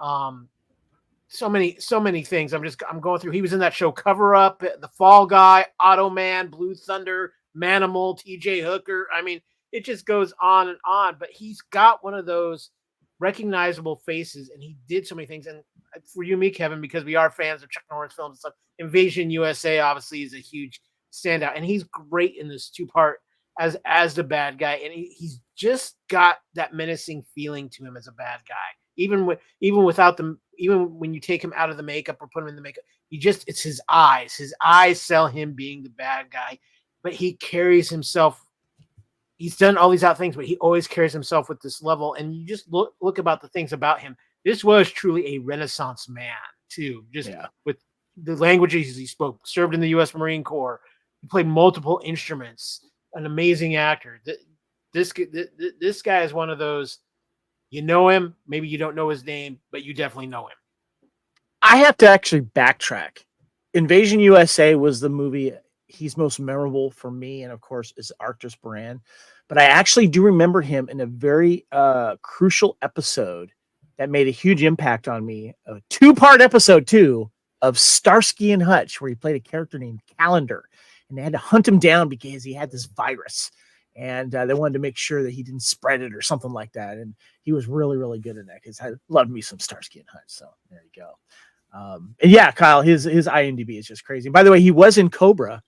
[SPEAKER 3] so many things. I'm going through. He was in that show Cover Up, The Fall Guy, Automan, Blue Thunder, Manimal, TJ Hooker. I mean, it just goes on and on. But he's got one of those recognizable faces, and he did so many things. And for you and me, Kevin, because we are fans of Chuck Norris films and stuff, Invasion USA obviously is a huge standout, and he's great in this two-part as the bad guy, and he's just got that menacing feeling to him as a bad guy. Even without them, even when you take him out of the makeup or put him in the makeup, it's his eyes. His eyes sell him being the bad guy, but he carries himself. He's done all these other things, but he always carries himself with this level. And you just look about the things about him. This was truly a Renaissance man too. With the languages he spoke, served in the U.S. Marine Corps, he played multiple instruments. An amazing actor. This guy is one of those. You know him, maybe you don't know his name, but you definitely know him.
[SPEAKER 1] I have to actually backtrack. Invasion USA was the movie he's most memorable for me, and of course is Arcturus Brand. But I actually do remember him in a very crucial episode that made a huge impact on me. A 2-part episode too of Starsky and Hutch, where he played a character named Calendar, and they had to hunt him down because he had this virus. And they wanted to make sure that he didn't spread it or something like that. And he was really, really good in that because I loved me some Starsky and Hutch. So there you go. And yeah, Kyle, his IMDb is just crazy. And by the way, he was in Cobra.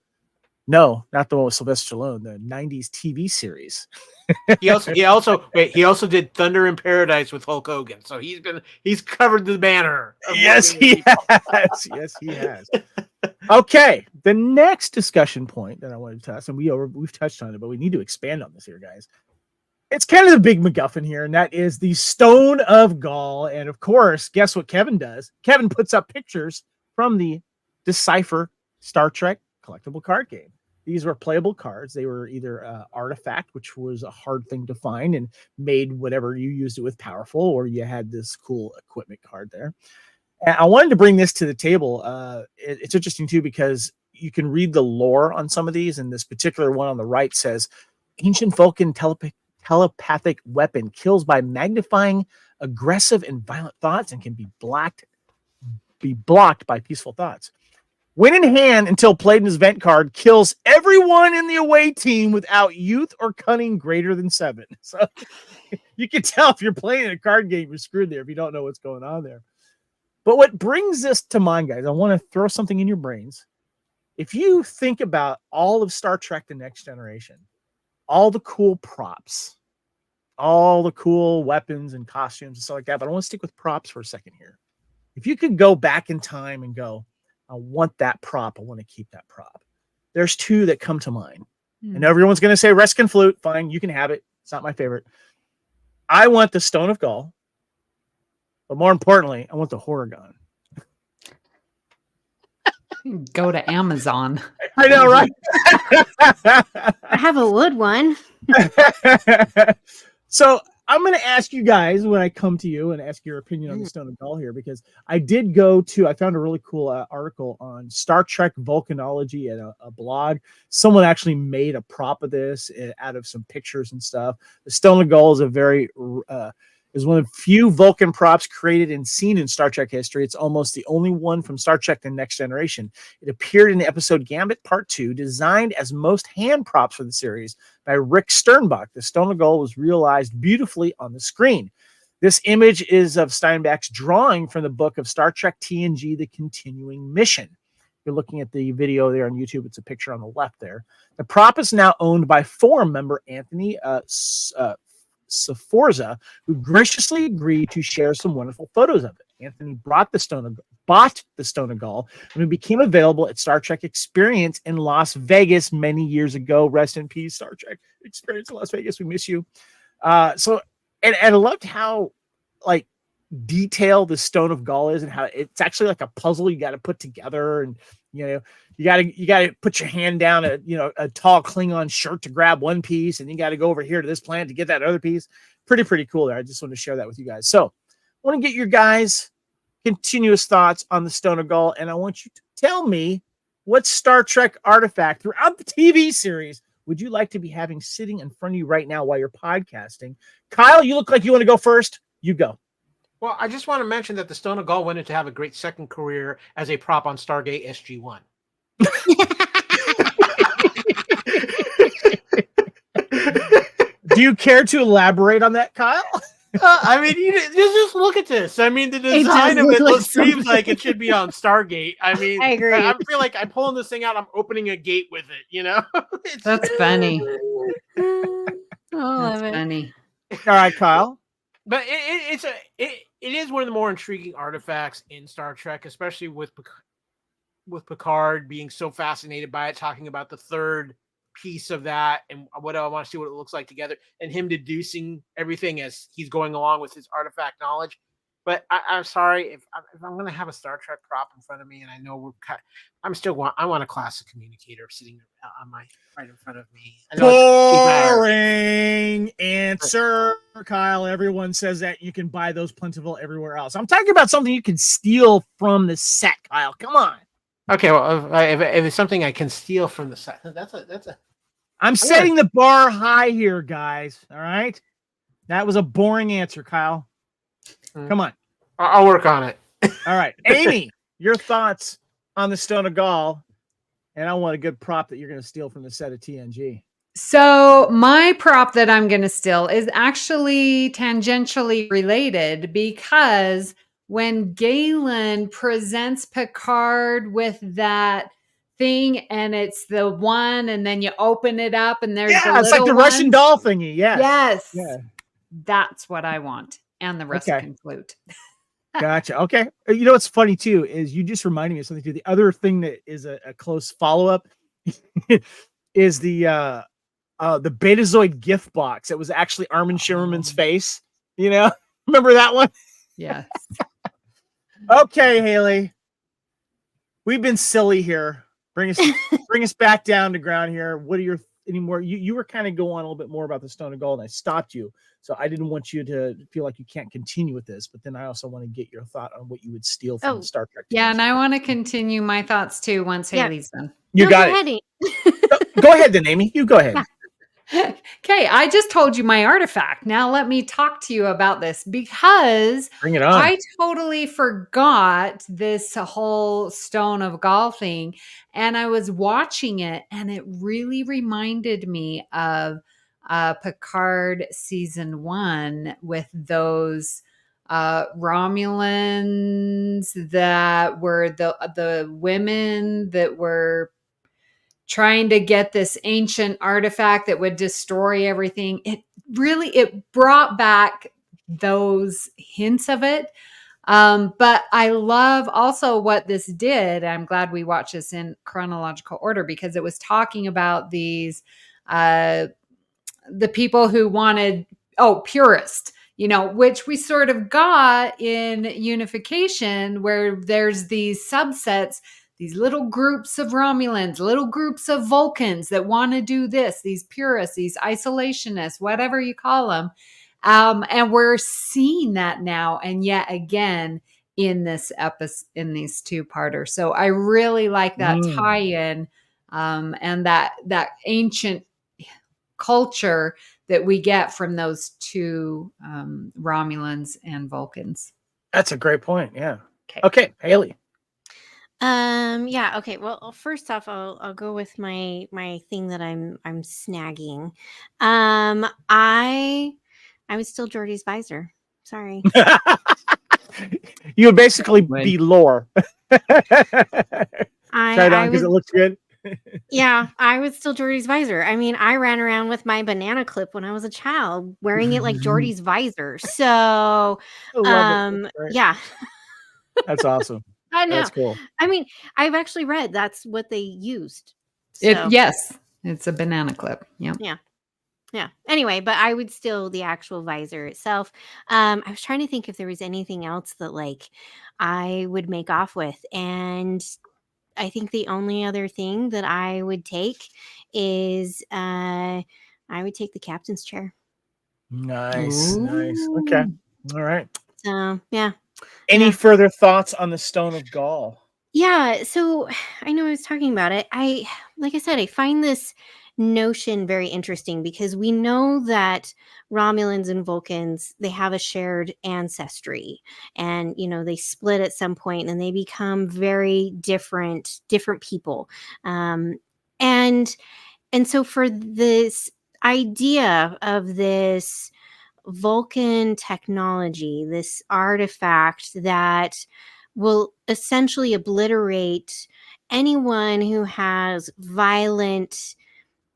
[SPEAKER 1] No, not the one with Sylvester Stallone, the 90s TV series.
[SPEAKER 3] He also did Thunder in Paradise with Hulk Hogan. So he's covered the banner.
[SPEAKER 1] Yes, he has. Yes, he has. Okay, the next discussion point that I wanted to touch, and we've touched on it, but we need to expand on this here, guys. It's kind of the big MacGuffin here, and that is the Stone of Gaul. And of course, guess what Kevin does? Kevin puts up pictures from the Decipher Star Trek collectible card game. These were playable cards. They were either artifact, which was a hard thing to find and made whatever you used it with powerful, or you had this cool equipment card there. And I wanted to bring this to the table. It's interesting too, because you can read the lore on some of these. And this particular one on the right says, ancient Vulcan telepathic weapon kills by magnifying aggressive and violent thoughts and can be blocked by peaceful thoughts. When in hand until played in his event card, kills everyone in the away team without youth or cunning greater than 7. So you can tell if you're playing a card game, you're screwed there if you don't know what's going on there. But what brings this to mind, guys, I want to throw something in your brains. If you think about all of Star Trek The Next Generation, all the cool props, all the cool weapons and costumes and stuff like that, but I want to stick with props for a second here. If you could go back in time and go, I want that prop, I want to keep that prop. There's 2 that come to mind. And everyone's going to say Reskin Flute. Fine, you can have it. It's not my favorite. I want the Stone of Gaul. But more importantly, I want the Horrigon.
[SPEAKER 2] Go to Amazon.
[SPEAKER 1] I know, right?
[SPEAKER 4] I have a wood one.
[SPEAKER 1] So I'm going to ask you guys when I come to you and ask your opinion on the Stone of Gaul here, because I found a really cool article on Star Trek volcanology at a blog. Someone actually made a prop of this out of some pictures and stuff. The Stone of Gaul is one of the few Vulcan props created and seen in Star Trek history. It's almost the only one from Star Trek The Next Generation. It appeared in the episode Gambit Part 2, designed as most hand props for the series by Rick Sternbach. The Stone of Gaul was realized beautifully on the screen. This image is of Steinbeck's drawing from the book of Star Trek TNG, The Continuing Mission. You're looking at the video there on YouTube. It's a picture on the left there. The prop is now owned by forum member Anthony Sforza, who graciously agreed to share some wonderful photos of it. Anthony bought the Stone of Gaul and it became available at Star Trek Experience in Las Vegas many years ago. Rest in peace, Star Trek Experience in Las Vegas. We miss you. And I loved how, like, detail the Stone of Gaul is and how it's actually like a puzzle you got to put together, and you got to put your hand down a tall Klingon shirt to grab one piece, and you got to go over here to this planet to get that other piece. Pretty cool there. I just wanted to share that with you guys. So I want to get your guys' continuous thoughts on the Stone of Gaul, and I want you to tell me what Star Trek artifact throughout the TV series would you like to be having sitting in front of you right now while you're podcasting? Kyle, you look like you want to go first. You go.
[SPEAKER 3] Well, I just want to mention that the Stone of Gaul went on to have a great second career as a prop on Stargate SG-1.
[SPEAKER 1] Do you care to elaborate on that, Kyle?
[SPEAKER 3] I mean, you just look at this. I mean, the design of it seems like it should be on Stargate. I mean,
[SPEAKER 4] I agree.
[SPEAKER 3] I feel like I'm pulling this thing out. I'm opening a gate with it.
[SPEAKER 2] That's funny.
[SPEAKER 4] Love it.
[SPEAKER 2] Funny.
[SPEAKER 1] All right, Kyle.
[SPEAKER 3] But it is one of the more intriguing artifacts in Star Trek, especially with Picard being so fascinated by it, talking about the third piece of that and what I want to see what it looks like together, and him deducing everything as he's going along with his artifact knowledge. But I'm sorry if I'm going to have a Star Trek prop in front of me, and I know I want a classic communicator sitting on my right in front of me.
[SPEAKER 1] Boring answer, Kyle. Everyone says that you can buy those plentiful everywhere else. I'm talking about something you can steal from the set, Kyle. Come on.
[SPEAKER 3] Okay, well, if it's something I can steal from the set, that's a.
[SPEAKER 1] I'm setting the bar high here, guys. All right. That was a boring answer, Kyle. Come on.
[SPEAKER 3] I'll work on it.
[SPEAKER 1] All right. Amy, your thoughts on the Stone of Gaul. And I want a good prop that you're going to steal from the set of TNG.
[SPEAKER 2] So my prop that I'm going to steal is actually tangentially related, because when Galen presents Picard with that thing, and it's the one, and then you open it up and there's
[SPEAKER 1] it's like the Russian doll thingy.
[SPEAKER 2] Yes.
[SPEAKER 1] Yeah.
[SPEAKER 2] That's what I want. And the Russian flute.
[SPEAKER 1] Gotcha. Okay. You know what's funny too is you just reminded me of something too. The other thing that is a close follow-up is the Betazoid gift box. It was actually Armin Shimmerman's face. Remember that one?
[SPEAKER 2] Yes.
[SPEAKER 1] Okay, Haley. We've been silly here. Bring us back down to ground here. What are your anymore? You were kind of going on a little bit more about the Stone of Gaul, and I stopped you. So I didn't want you to feel like you can't continue with this, but then I also want to get your thought on what you would steal from Star Trek.
[SPEAKER 2] Yeah, and I want to continue my thoughts too once Haley's done.
[SPEAKER 1] You got it. Go ahead then, Amy. You go ahead.
[SPEAKER 2] Yeah. Okay, I just told you my artifact. Now let me talk to you about this, because
[SPEAKER 1] bring it on.
[SPEAKER 2] I totally forgot this whole Stone of Gaul thing, and I was watching it, and it really reminded me of Picard season 1 with those Romulans that were the women that were trying to get this ancient artifact that would destroy everything. It brought back those hints of it. But I love also what this did. I'm glad we watched this in chronological order, because it was talking about these, the people who wanted, purist, which we sort of got in Unification, where there's these subsets, these little groups of Romulans, little groups of Vulcans that want to do this, these purists, these isolationists, whatever you call them. And we're seeing that now, and yet again in this episode, in these two-parters. So I really like that tie-in, and that ancient culture that we get from those two Romulans and Vulcans.
[SPEAKER 1] That's a great point. Yeah. Okay, Haley.
[SPEAKER 4] Yeah. Okay. Well, first off, I'll go with my thing that I'm snagging. I would steal Geordi's visor. Sorry.
[SPEAKER 1] You would basically be lore. Because it looks good.
[SPEAKER 4] Yeah, I would steal Geordi's visor. I mean, I ran around with my banana clip when I was a child, wearing it like Geordi's visor. So, yeah.
[SPEAKER 1] That's awesome.
[SPEAKER 4] I know.
[SPEAKER 1] That's cool.
[SPEAKER 4] I mean, I've actually read that's what they used. So.
[SPEAKER 2] Yes, it's a banana clip. Yeah.
[SPEAKER 4] Yeah. Yeah. Anyway, but I would still the actual visor itself. I was trying to think if there was anything else that like I would make off with, and I think the only other thing that I would take is I would take the captain's chair.
[SPEAKER 1] Nice. Okay.
[SPEAKER 2] Ooh.
[SPEAKER 1] All right.
[SPEAKER 4] So yeah.
[SPEAKER 1] Any
[SPEAKER 4] Yeah.
[SPEAKER 1] further thoughts on the Stone of Gaul?
[SPEAKER 4] Yeah, so I know I was talking about it. Like I said, I find this notion very interesting because we know that Romulans and Vulcans, they have a shared ancestry, and they split at some point and they become very different people. Um and and so for this idea of this Vulcan technology, this artifact that will essentially obliterate anyone who has violent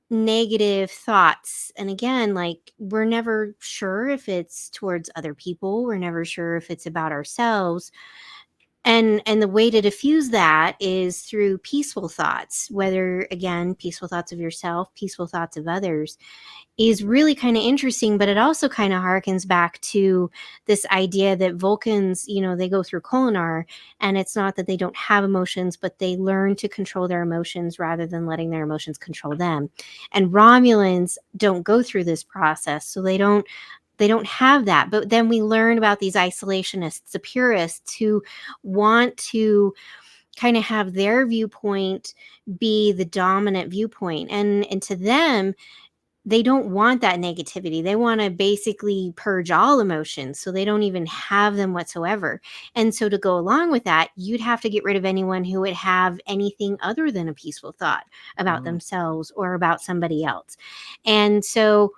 [SPEAKER 4] negative thoughts. And again, like we're never sure if it's towards other people, we're never sure if it's about ourselves. And the way to diffuse that is through peaceful thoughts, whether again peaceful thoughts of yourself, peaceful thoughts of others, is really kind of interesting, but it also kind of harkens back to this idea that Vulcans, they go through Kolinar, and it's not that they don't have emotions, but they learn to control their emotions rather than letting their emotions control them. And Romulans don't go through this process, so they don't have that. But then we learn about these isolationists, the purists, who want to kind of have their viewpoint be the dominant viewpoint. And to them, they don't want that negativity. They want to basically purge all emotions, so they don't even have them whatsoever. And so to go along with that, you'd have to get rid of anyone who would have anything other than a peaceful thought about themselves or about somebody else. And so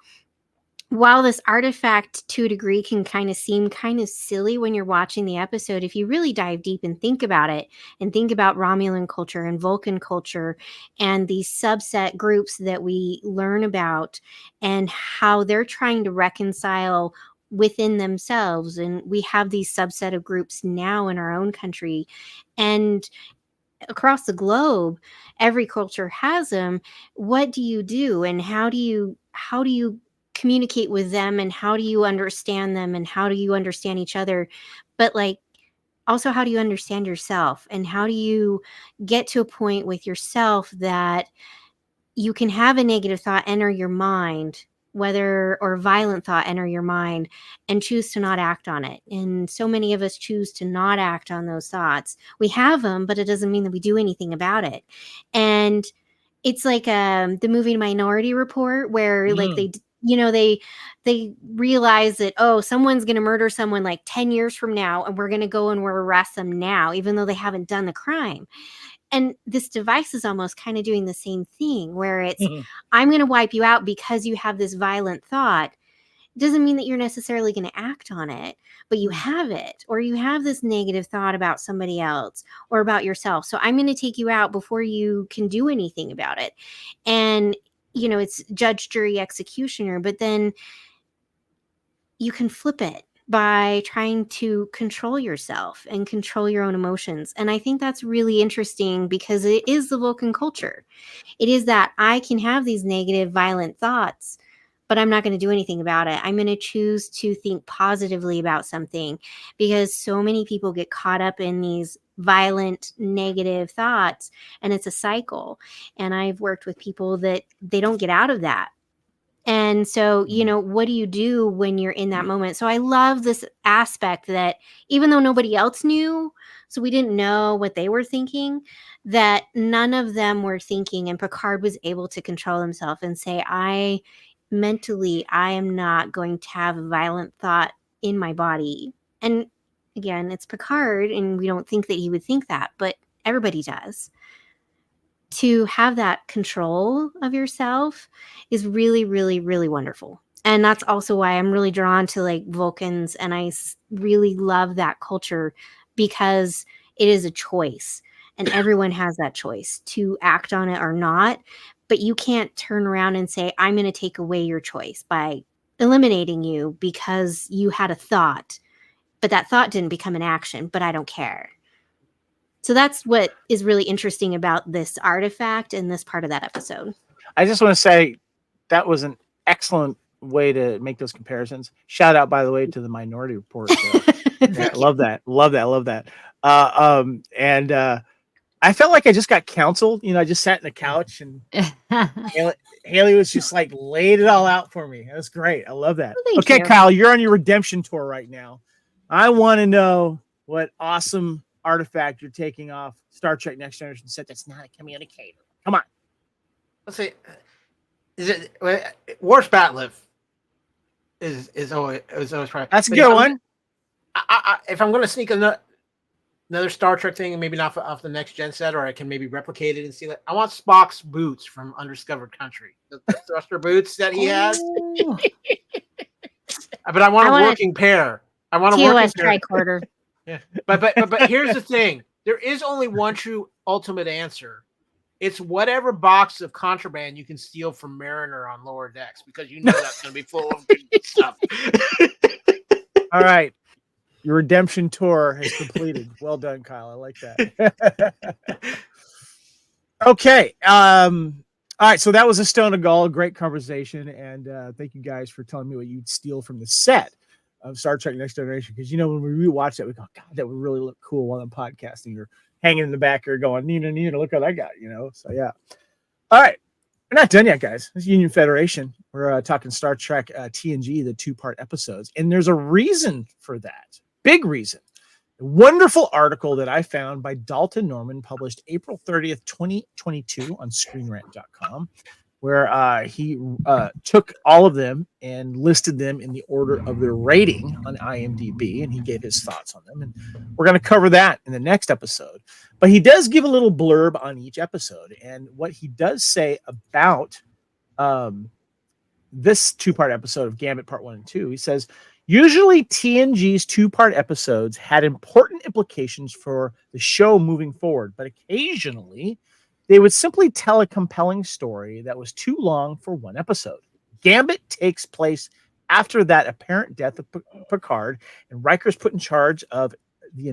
[SPEAKER 4] while this artifact to a degree can kind of seem kind of silly when you're watching the episode, if you really dive deep and think about it and think about Romulan culture and Vulcan culture and these subset groups that we learn about and how they're trying to reconcile within themselves. And we have these subset of groups now in our own country and across the globe, every culture has them. What do you do, and how do you communicate with them, and how do you understand them, and how do you understand each other? But like also, how do you understand yourself, and how do you get to a point with yourself that you can have a negative thought enter your mind, whether or violent thought enter your mind, and choose to not act on it. And so many of us choose to not act on those thoughts. We have them, but it doesn't mean that we do anything about it. And it's like the movie Minority Report, where like they realize that, oh, someone's going to murder someone like 10 years from now, and we're going to go and we'll arrest them now, even though they haven't done the crime. And this device is almost kind of doing the same thing, where it's, I'm going to wipe you out because you have this violent thought. It doesn't mean that you're necessarily going to act on it, but you have it, or you have this negative thought about somebody else or about yourself. So I'm going to take you out before you can do anything about it. And, it's judge, jury, executioner, but then you can flip it by trying to control yourself and control your own emotions. And I think that's really interesting because it is the Vulcan culture. It is that I can have these negative, violent thoughts, but I'm not going to do anything about it. I'm going to choose to think positively about something, because so many people get caught up in these violent, negative thoughts, and it's a cycle. And I've worked with people that they don't get out of that. And so, what do you do when you're in that moment? So I love this aspect that even though nobody else knew, so we didn't know what they were thinking, that none of them were thinking. And Picard was able to control himself and say, I am not going to have a violent thought in my body. And again, it's Picard, and we don't think that he would think that, but everybody does. To have that control of yourself is really, really, really wonderful. And that's also why I'm really drawn to like Vulcans. And I really love that culture, because it is a choice, and everyone has that choice to act on it or not. But you can't turn around and say, I'm going to take away your choice by eliminating you because you had a thought, but that thought didn't become an action, but I don't care. So that's what is really interesting about this artifact and this part of that episode.
[SPEAKER 1] I just want to say that was an excellent way to make those comparisons. Shout out, by the way, to the Minority Report. Yeah, love that. And I felt like I just got counseled. You know, I just sat in the couch and Haley was just like laid it all out for me. It was great. I love that.
[SPEAKER 4] Well, thank
[SPEAKER 1] Okay,
[SPEAKER 4] you.
[SPEAKER 1] Kyle, you're on your redemption tour right now. I want to know what awesome artifact you're taking off Star Trek Next Generation set that's not a communicator. Come on.
[SPEAKER 3] Let's see. Is it Worf's Batlift? Is always probably
[SPEAKER 1] That's a
[SPEAKER 3] but
[SPEAKER 1] good one.
[SPEAKER 3] if I'm going to sneak another Star Trek thing, and maybe not off the Next Gen set, or I can maybe replicate it and see that. I want Spock's boots from Undiscovered Country, the thruster boots that he has. But I want a working pair. I want a working
[SPEAKER 4] TOS
[SPEAKER 3] pair.
[SPEAKER 4] tricorder.
[SPEAKER 3] Yeah, but here's the thing: there is only one true ultimate answer. It's whatever box of contraband you can steal from Mariner on lower decks, because you know that's going to be full of good stuff.
[SPEAKER 1] All right. Your redemption tour has completed. Well done, Kyle. I like that. Okay. All right. So that was a Stone of Gall. Great conversation. And thank you guys for telling me what you'd steal from the set of Star Trek Next Generation. Because, you know, when we rewatch that, we go, God, that would really look cool while I'm podcasting. You're hanging in the back here going, Nina, look what I got, you know? So, yeah. All right. We're not done yet, guys. This is Union Federation. We're talking Star Trek TNG, the 2-part episodes. And there's a reason for that. Big reason. A wonderful article that I found by Dalton Norman, published April 30th, 2022 on screenrant.com, where he took all of them and listed them in the order of their rating on IMDb, and he gave his thoughts on them. And we're going to cover that in the next episode. But he does give a little blurb on each episode. And what he does say about this 2-part episode of Gambit Part 1 and 2, he says, usually TNG's 2-part episodes had important implications for the show moving forward, but occasionally they would simply tell a compelling story that was too long for one episode. Gambit takes place after that apparent death of Picard, and Riker's put in charge of the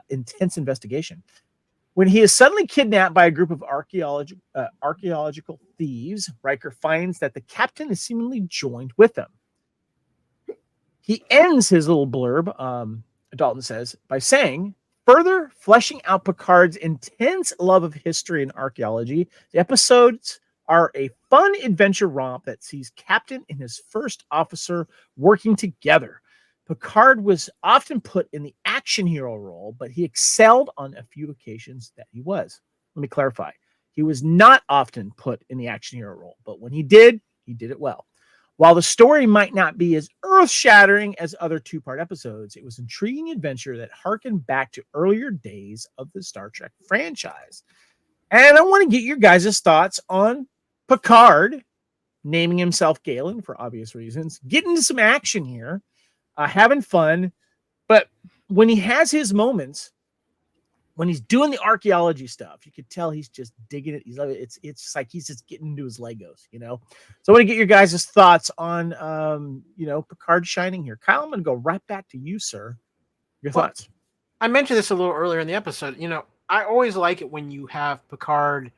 [SPEAKER 1] intense investigation. When he is suddenly kidnapped by a group of archaeological thieves, Riker finds that the captain is seemingly joined with them. He ends his little blurb, Dalton says, by saying, further fleshing out Picard's intense love of history and archaeology, the episodes are a fun adventure romp that sees Captain and his first officer working together. Picard was often put in the action hero role, but he excelled on a few occasions that he was. Let me clarify. He was not often put in the action hero role, but when he did it well. While the story might not be as earth-shattering as other 2-part episodes, it was an intriguing adventure that harkened back to earlier days of the Star Trek franchise. And I want to get your guys' thoughts on Picard naming himself Galen for obvious reasons, getting into some action here, having fun. But when he has his moments, when he's doing the archaeology stuff, you could tell he's just digging it. He's loving it. It's like he's just getting into his Legos, you know? So I want to get your guys' thoughts on, Picard shining here. Kyle, I'm going to go right back to you, sir. Your thoughts.
[SPEAKER 3] I mentioned this a little earlier in the episode. You know, I always like it when you have Picard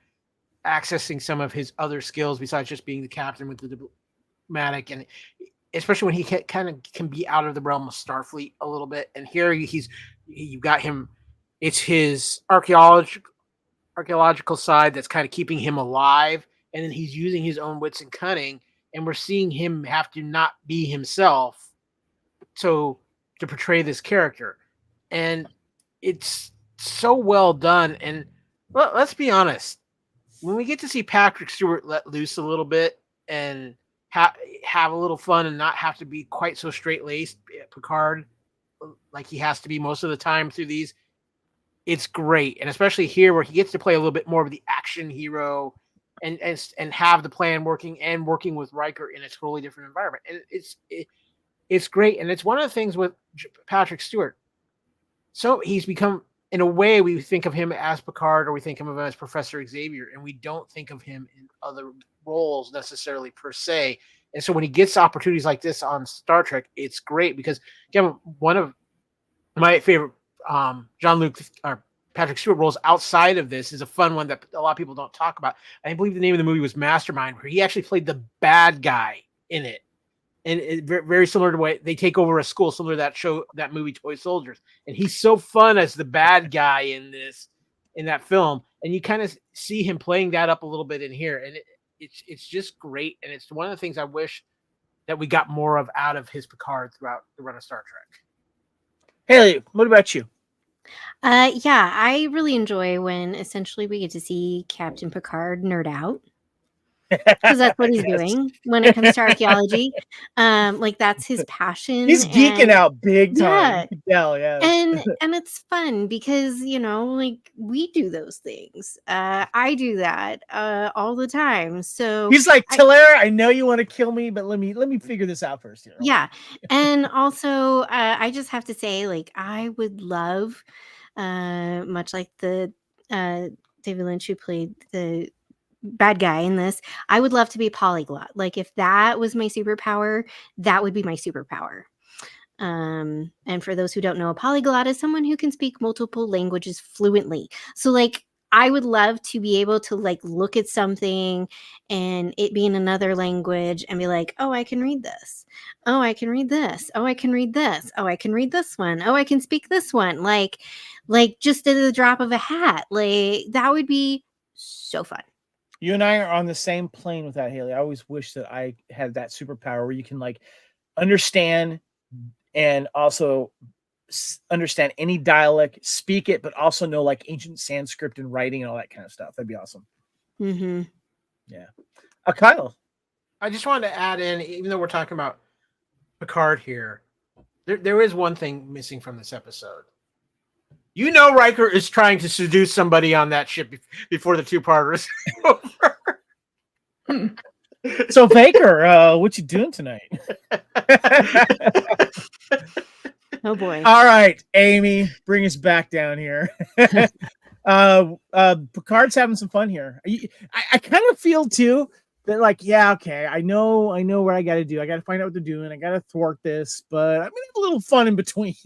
[SPEAKER 3] accessing some of his other skills besides just being the captain with the diplomatic, and especially when he can be out of the realm of Starfleet a little bit. And here you got him. It's his archaeological side that's kind of keeping him alive, and then he's using his own wits and cunning, and we're seeing him have to not be himself to portray this character. And it's so well done. And let's be honest, when we get to see Patrick Stewart let loose a little bit and have a little fun and not have to be quite so straight-laced Picard like he has to be most of the time through these, it's great. And especially here where he gets to play a little bit more of the action hero and have the plan working with Riker in a totally different environment. And it's great. And it's one of the things with Patrick Stewart. So he's become, in a way, we think of him as Picard, or we think of him as Professor Xavier, and we don't think of him in other roles necessarily per se. And so when he gets opportunities like this on Star Trek, it's great because, again, one of my favorite Jean-Luc or Patrick Stewart roles outside of this is a fun one that a lot of people don't talk about. I believe the name of the movie was Mastermind, where he actually played the bad guy in it. And very similar to the way they take over a school, similar to that movie Toy Soldiers. And he's so fun as the bad guy in that film. And you kind of see him playing that up a little bit in here. And it's just great. And it's one of the things I wish that we got more of out of his Picard throughout the run of Star Trek.
[SPEAKER 1] Haley, what about you?
[SPEAKER 4] Yeah, I really enjoy when essentially we get to see Captain Picard nerd out. Because that's what he's doing when it comes to archaeology. Like that's his passion.
[SPEAKER 1] He's geeking out big time.
[SPEAKER 4] Yeah.
[SPEAKER 1] You can tell, yeah.
[SPEAKER 4] And it's fun because like we do those things. I do that all the time. So
[SPEAKER 1] he's like, Taylor, I know you want to kill me, but let me figure this out first here.
[SPEAKER 4] Yeah. And also I just have to say, like, I would love much like the David Lynch who played the bad guy in this, I would love to be a polyglot. Like if that was my superpower, that would be my superpower. And for those who don't know, a polyglot is someone who can speak multiple languages fluently. So like I would love to be able to like look at something and it be in another language and be like, oh, I can read this. Oh, I can read this. Oh, I can read this. Oh, I can read this one. Oh, I can speak this one. Like just at the drop of a hat. Like that would be so fun.
[SPEAKER 1] You and I are on the same plane with that, Haley. I always wish that I had that superpower where you can like understand and also understand any dialect, speak it, but also know like ancient Sanskrit and writing and all that kind of stuff. That'd be awesome.
[SPEAKER 4] Mm-hmm.
[SPEAKER 1] Yeah. Kyle.
[SPEAKER 3] I just wanted to add in, even though we're talking about Picard here, there is one thing missing from this episode. You know, Riker is trying to seduce somebody on that ship before the two-parters over.
[SPEAKER 1] So, Baker, what you doing tonight?
[SPEAKER 4] Oh, boy.
[SPEAKER 1] All right, Amy, bring us back down here. Picard's having some fun here. I kind of feel, too, that, like, yeah, okay, I know what I got to do. I got to find out what they're doing. I got to thwart this, but I'm going to have a little fun in between.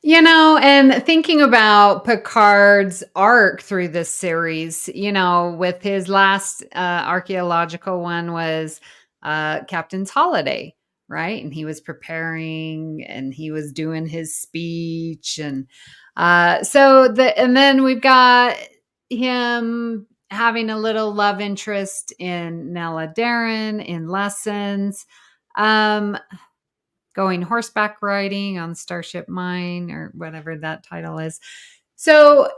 [SPEAKER 2] And thinking about Picard's arc through this series, with his last archaeological one was Captain's Holiday, right? And he was preparing and he was doing his speech. And and then we've got him having a little love interest in Nella Darren in Lessons. Going horseback riding on Starship Mine or whatever that title is. So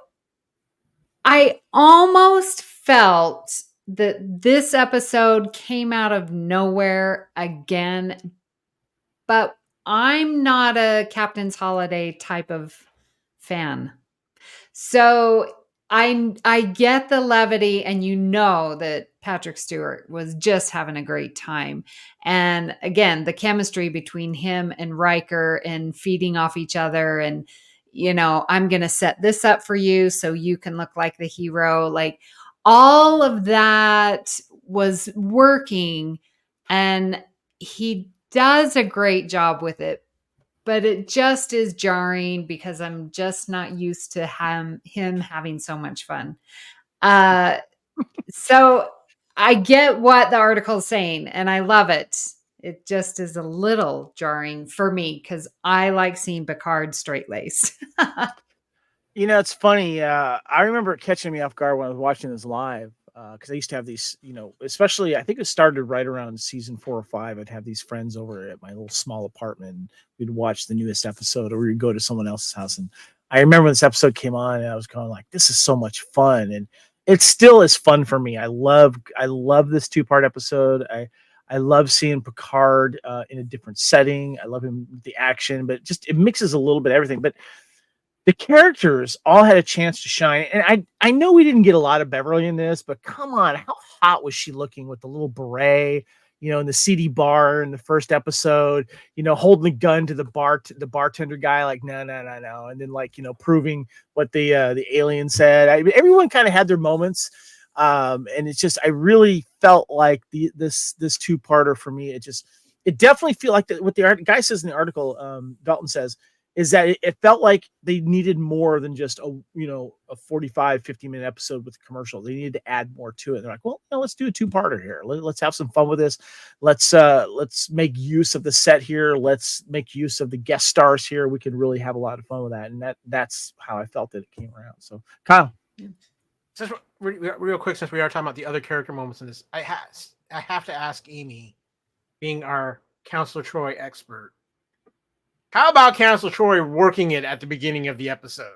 [SPEAKER 2] I almost felt that this episode came out of nowhere again, but I'm not a Captain's Holiday type of fan. So I get the levity, and that Patrick Stewart was just having a great time. And again, the chemistry between him and Riker and feeding off each other. And, I'm going to set this up for you so you can look like the hero. Like all of that was working, and he does a great job with it. But it just is jarring because I'm just not used to him having so much fun. So I get what the article is saying, and I love it. It just is a little jarring for me because I like seeing Picard straight-laced.
[SPEAKER 1] It's funny. I remember it catching me off guard when I was watching this live. Because I used to have these, especially I think it started right around season 4 or 5. I'd have these friends over at my little small apartment. And we'd watch the newest episode, or we'd go to someone else's house. And I remember when this episode came on, and I was going like, "This is so much fun!" And it still is fun for me. I love this 2-part episode. I love seeing Picard in a different setting. I love him with the action, but it mixes a little bit of everything. But the characters all had a chance to shine. And I know we didn't get a lot of Beverly in this, but come on, how hot was she looking with the little beret, in the seedy bar in the first episode, holding the gun to the bartender guy, like, no. And then like, proving what the alien said. Everyone kind of had their moments. And it's just, I really felt like this 2-parter for me, it definitely feel like what the guy says in the article, Dalton says, is that it felt like they needed more than just a 45, 50-minute episode with a commercial. They needed to add more to it. They're like, well, let's do a 2-parter here. Let's have some fun with this. Let's make use of the set here. Let's make use of the guest stars here. We could really have a lot of fun with that. And that's how I felt that it came around. So Kyle.
[SPEAKER 3] Just real quick, since we are talking about the other character moments in this, I have to ask Amy, being our Counselor Troy expert, how about Counselor Troy working it at the beginning of the episode?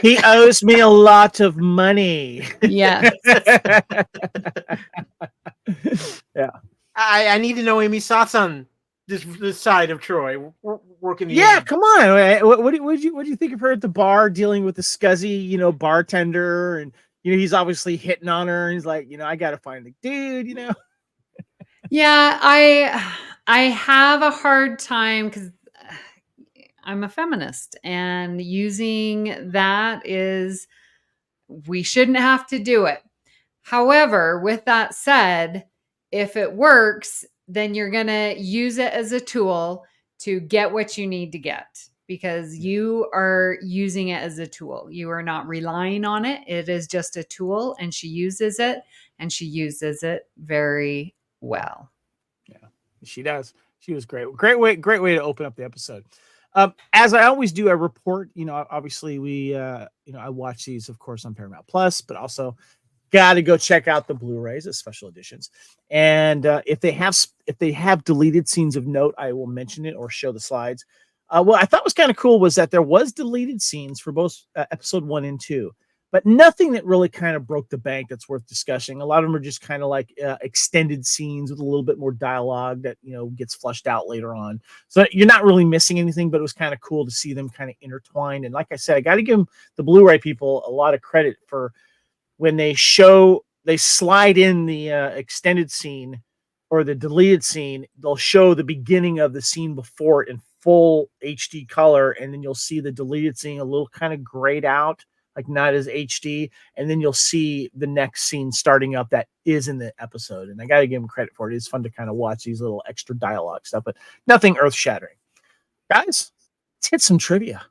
[SPEAKER 1] He owes me a lot of money.
[SPEAKER 2] Yeah.
[SPEAKER 1] Yeah.
[SPEAKER 3] I need to know Amy's thoughts on this side of Troy working.
[SPEAKER 1] Yeah, come on. What do you think of her at the bar dealing with the scuzzy, bartender, and he's obviously hitting on her, and he's like, I gotta find the dude,
[SPEAKER 2] Yeah, I have a hard time because I'm a feminist, and using that is, we shouldn't have to do it. However, with that said, if it works, then you're going to use it as a tool to get what you need to get, because you are using it as a tool. You are not relying on it. It is just a tool, and she uses it, and she uses it very well.
[SPEAKER 1] Yeah, she does. She was great. Great way to open up the episode. As I always do, I report, obviously we, I watch these, of course, on Paramount Plus, but also got to go check out the Blu-rays as special editions. And if they have deleted scenes of note, I will mention it or show the slides. What I thought was kind of cool was that there was deleted scenes for both episode 1 and 2, but nothing that really kind of broke the bank that's worth discussing. A lot of them are just kind of like extended scenes with a little bit more dialogue that, gets flushed out later on. So you're not really missing anything, but it was kind of cool to see them kind of intertwined. And like I said, I got to give the Blu-ray people a lot of credit for when they slide in the extended scene or the deleted scene. They'll show the beginning of the scene before it in full HD color. And then you'll see the deleted scene a little kind of grayed out, like not as HD, and then you'll see the next scene starting up that is in the episode. And I got to give them credit for it. It's fun to kind of watch these little extra dialogue stuff, but nothing earth-shattering. Guys, let's hit some trivia.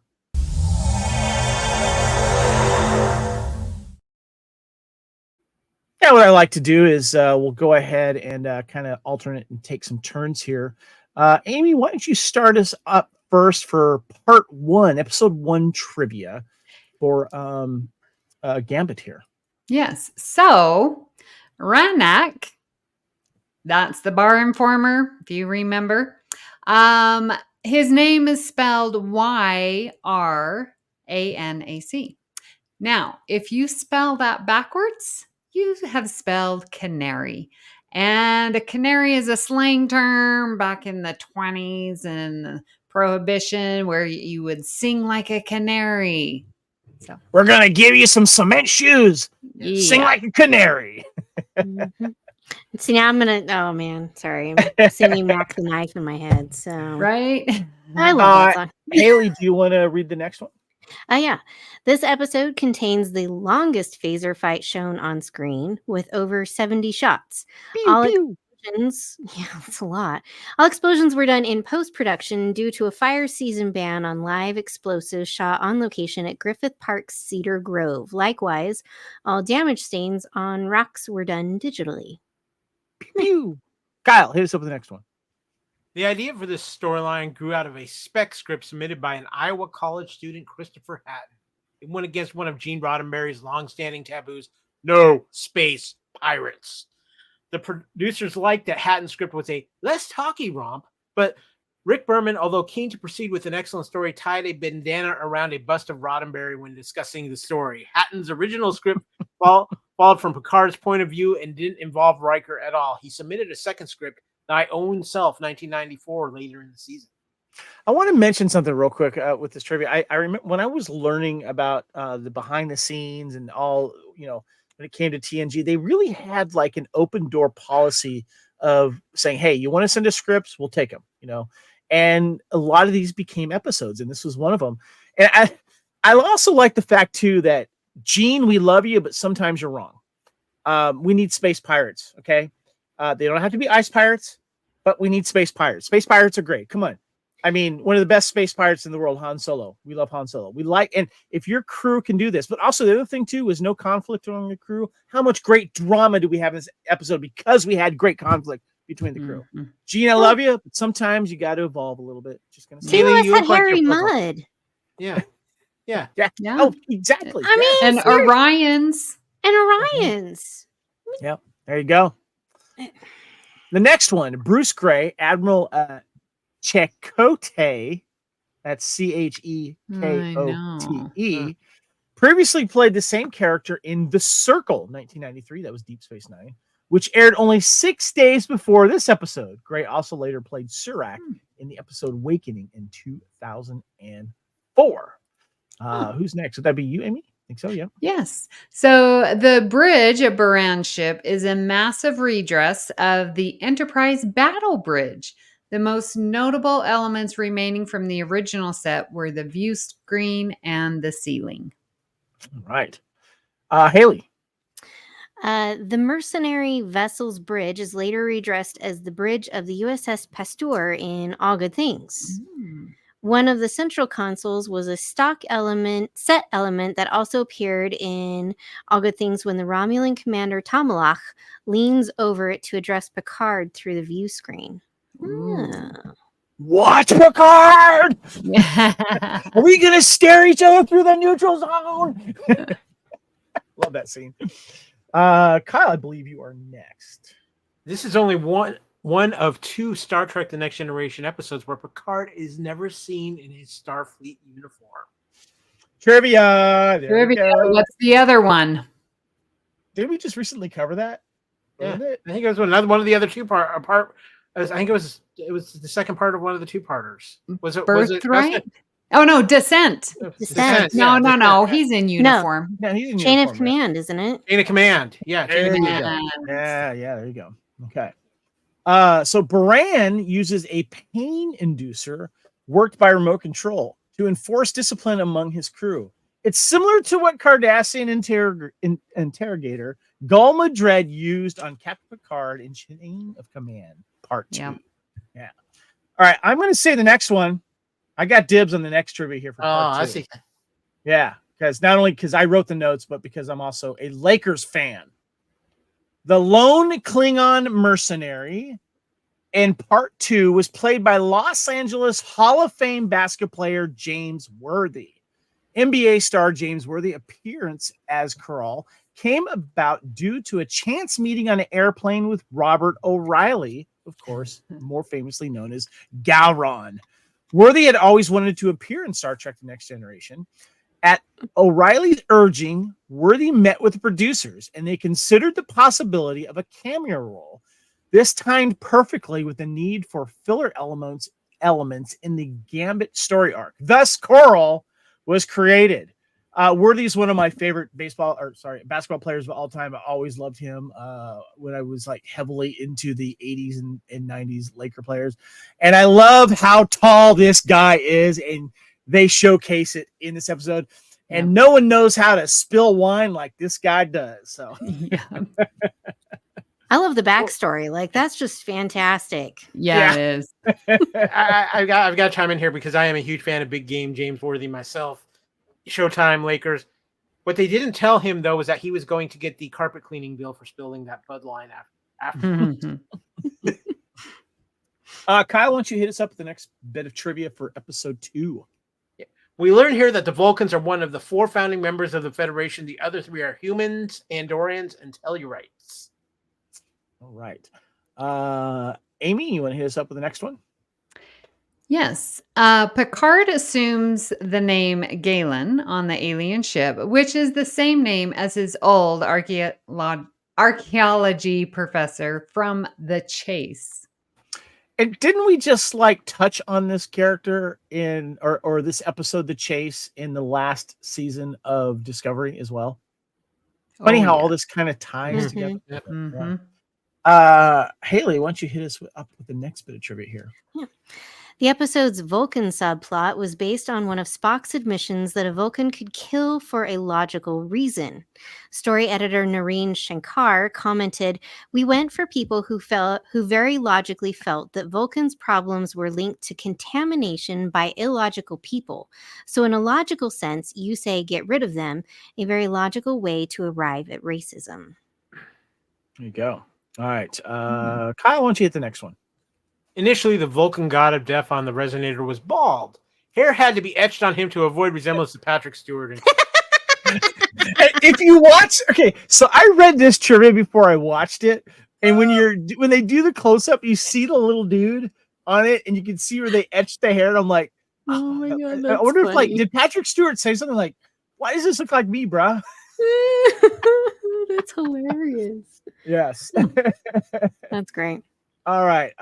[SPEAKER 1] Yeah, what I like to do is we'll go ahead and kind of alternate and take some turns here. Amy, why don't you start us up first for part 1, episode 1 trivia for Gambit here.
[SPEAKER 2] Yes. So Ranak, that's the bar informer, if you remember. His name is spelled Yranac. Now, if you spell that backwards, you have spelled canary. And a canary is a slang term back in the 20s and Prohibition, where you would sing like a canary. So
[SPEAKER 1] we're gonna give you some cement shoes. Yeah. Sing like a canary.
[SPEAKER 4] Mm-hmm. See, now I'm gonna. Oh man, sorry, I'm singing Mac the Knife in my head. So
[SPEAKER 2] right,
[SPEAKER 4] I love that song.
[SPEAKER 1] Haley, do you want to read the next one?
[SPEAKER 4] Yeah. This episode contains the longest phaser fight shown on screen, with over 70 shots.
[SPEAKER 1] Pew, pew.
[SPEAKER 4] Yeah, that's a lot. All explosions were done in post-production due to a fire season ban on live explosives shot on location at Griffith Park's Cedar Grove. Likewise, all damage stains on rocks were done digitally.
[SPEAKER 1] Pew. Kyle, hit us up with the next one.
[SPEAKER 3] The idea for this storyline grew out of a spec script submitted by an Iowa college student, Christopher Hatton. It went against one of Gene Roddenberry's long-standing taboos: no space pirates. The producers liked that Hatton's script was a less talky romp, but Rick Berman, although keen to proceed with an excellent story, tied a bandana around a bust of Roddenberry when discussing the story. Hatton's original script followed from Picard's point of view and didn't involve Riker at all. He submitted a second script, Thy Own Self, 1994, later in the season.
[SPEAKER 1] I want to mention something real quick with this trivia. I remember when I was learning about the behind the scenes and all, when it came to TNG, they really had like an open door policy of saying, hey, you want to send us scripts? We'll take them, and a lot of these became episodes, and this was one of them. And I also like the fact too that, Gene, we love you, but sometimes you're wrong. We need space pirates. Okay. They don't have to be ice pirates, but we need space pirates. Space pirates are great. Come on. I mean, one of the best space pirates in the world, Han Solo. We love Han Solo. We like, and if your crew can do this, but also the other thing too is no conflict among the crew. How much great drama do we have in this episode because we had great conflict between the crew?
[SPEAKER 2] Mhm.
[SPEAKER 1] Gene, I love you, but sometimes you got to evolve a little bit. Just gonna say,
[SPEAKER 4] Two of us
[SPEAKER 3] you
[SPEAKER 4] had
[SPEAKER 3] look like
[SPEAKER 4] Harry
[SPEAKER 3] you're puzzled.
[SPEAKER 4] Mudd.
[SPEAKER 3] Yeah.
[SPEAKER 1] yeah.
[SPEAKER 2] Yeah.
[SPEAKER 1] Oh, exactly.
[SPEAKER 4] I mean,
[SPEAKER 2] And
[SPEAKER 4] seriously.
[SPEAKER 2] Orion's.
[SPEAKER 4] And Orion's.
[SPEAKER 1] Yep. There you go. The next one, Bruce Gray, Admiral Chakotay. That's Chekote.
[SPEAKER 2] know.
[SPEAKER 1] Previously played the same character in The Circle, 1993. That was Deep Space Nine, which aired only 6 days before this episode. Gray also later played Surak in the episode Wakening in 2004. Who's next? Would that be you, Amy? I think so, yeah.
[SPEAKER 2] Yes. So the bridge at Baran's ship is a massive redress of the Enterprise battle bridge. The most notable elements remaining from the original set were the view screen and the ceiling.
[SPEAKER 1] All right. Haley.
[SPEAKER 4] The mercenary vessel's bridge is later redressed as the bridge of the USS Pasteur in All Good Things. One of the central consoles was a set element that also appeared in All Good Things when the Romulan commander Tomalach leans over it to address Picard through the view screen.
[SPEAKER 1] What, Picard? Are we going to stare each other through the neutral zone? Love that scene. Kyle, I believe you are next.
[SPEAKER 3] This is only one of 2 Star Trek The Next Generation episodes where Picard is never seen in his Starfleet uniform.
[SPEAKER 1] Trivia. There we go.
[SPEAKER 2] What's the other one?
[SPEAKER 1] Did we just recently cover that?
[SPEAKER 3] Yeah,
[SPEAKER 1] Wasn't it?
[SPEAKER 3] I think it was another one of the other part. I think it was the second part of one of the 2-parters. Was it
[SPEAKER 2] Birthright? Oh no, Descent.
[SPEAKER 4] Descent.
[SPEAKER 2] No,
[SPEAKER 3] yeah,
[SPEAKER 2] no.
[SPEAKER 3] Descent.
[SPEAKER 2] He's in uniform.
[SPEAKER 1] Yeah, he's in
[SPEAKER 4] Chain of
[SPEAKER 1] uniform, right?
[SPEAKER 4] Command, isn't it?
[SPEAKER 3] Chain of Command. Yeah, Chain of
[SPEAKER 1] There you
[SPEAKER 3] Command.
[SPEAKER 1] go. Yeah, there you go. Okay. So Baran uses a pain inducer worked by remote control to enforce discipline among his crew. It's similar to what Cardassian interrogator Gul Madred used on Captain Picard in Chain of Command Part 2. Yeah. All right, I'm going to say the next one. I got dibs on the next trivia here for Part 2.
[SPEAKER 3] I see.
[SPEAKER 1] Yeah, because not only because I wrote the notes, but because I'm also a Lakers fan. The lone Klingon mercenary in Part 2 was played by Los Angeles Hall of Fame basketball player James Worthy. NBA star James Worthy appearance as Kral came about due to a chance meeting on an airplane with Robert O'Reilly, of course, more famously known as Gowron. Worthy had always wanted to appear in Star Trek The Next Generation. At O'Reilly's urging, Worthy met with the producers, and they considered the possibility of a cameo role. This timed perfectly with the need for filler elements in the Gambit story arc. Thus, Coral was created. Worthy is one of my favorite basketball players of all time. I always loved him when I was like heavily into the 80s and 90s Laker players. And I love how tall this guy is, and they showcase it in this episode. And no one knows how to spill wine like this guy does. So
[SPEAKER 4] I love the backstory. Like, that's just fantastic.
[SPEAKER 2] Yeah, it is.
[SPEAKER 3] I've got to chime in here because I am a huge fan of big game James Worthy myself. Showtime, Lakers. What they didn't tell him, though, was that he was going to get the carpet cleaning bill for spilling that Bud line after.
[SPEAKER 1] Kyle, why don't you hit us up with the next bit of trivia for episode 2?
[SPEAKER 3] We learn here that the Vulcans are one of the 4 founding members of the Federation. The other 3 are humans, Andorians, and Tellurites.
[SPEAKER 1] All right. Amy, you want to hit us up with the next one?
[SPEAKER 2] Yes. Picard assumes the name Galen on the alien ship, which is the same name as his old archaeology professor from The Chase.
[SPEAKER 1] And didn't we just like touch on this character in or this episode, The Chase, in the last season of Discovery as well? Funny how all this kind of ties together.
[SPEAKER 2] Mm-hmm.
[SPEAKER 1] Haley, why don't you hit us up with the next bit of trivia here?
[SPEAKER 4] Yeah. The episode's Vulcan subplot was based on one of Spock's admissions that a Vulcan could kill for a logical reason. Story editor Nareen Shankar commented, "We went for people who very logically felt that Vulcans' problems were linked to contamination by illogical people. So in a logical sense, you say get rid of them, a very logical way to arrive at racism."
[SPEAKER 1] There you go. All right. Kyle, why don't you hit the next one?
[SPEAKER 3] Initially, the Vulcan god of death on the resonator was bald. Hair had to be etched on him to avoid resemblance to Patrick Stewart.
[SPEAKER 1] If you watch, okay, so I read this trivia before I watched it, and when they do the close up, you see the little dude on it, and you can see where they etched the hair. And I'm like,
[SPEAKER 4] Oh my God,
[SPEAKER 1] I
[SPEAKER 4] that's
[SPEAKER 1] wonder if
[SPEAKER 4] funny.
[SPEAKER 1] did Patrick Stewart say something like, "Why does this look like me, bruh?"
[SPEAKER 4] That's hilarious.
[SPEAKER 1] Yes.
[SPEAKER 4] That's great.
[SPEAKER 1] All right.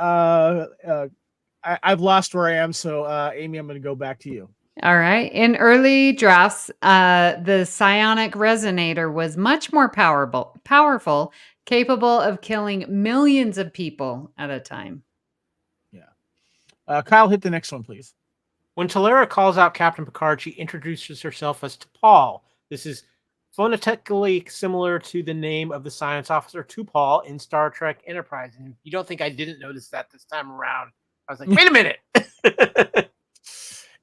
[SPEAKER 1] I've lost where I am, so Amy, I'm going to go back to you.
[SPEAKER 2] All right. In early drafts, the psionic resonator was much more powerful, capable of killing millions of people at a time.
[SPEAKER 1] Yeah. Kyle, hit the next one, please.
[SPEAKER 3] When Talera calls out Captain Picard, she introduces herself as T'Pol. This is phonetically similar to the name of the science officer T'Pol in Star Trek Enterprise. And you don't think I didn't notice that this time around? I was like, wait a minute.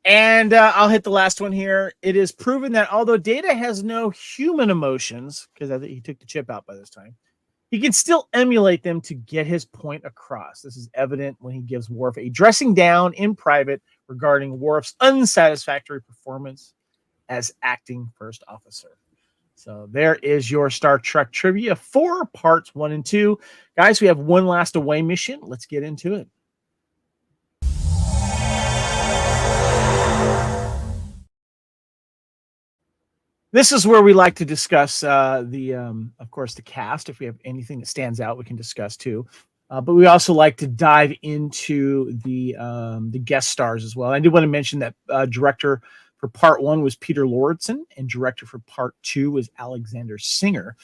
[SPEAKER 1] And I'll hit the last one here. It is proven that although Data has no human emotions, because I think he took the chip out by this time, he can still emulate them to get his point across. This is evident when he gives Worf a dressing down in private regarding Worf's unsatisfactory performance as acting first officer. So there is your Star Trek trivia for parts 1 and 2. Guys, we have one last away mission. Let's get into it. This is where we like to discuss of course, the cast. If we have anything that stands out, we can discuss too. But we also like to dive into the guest stars as well. I do want to mention that director for part 1 was Peter Lorison, and director for part 2 was Alexander Singer.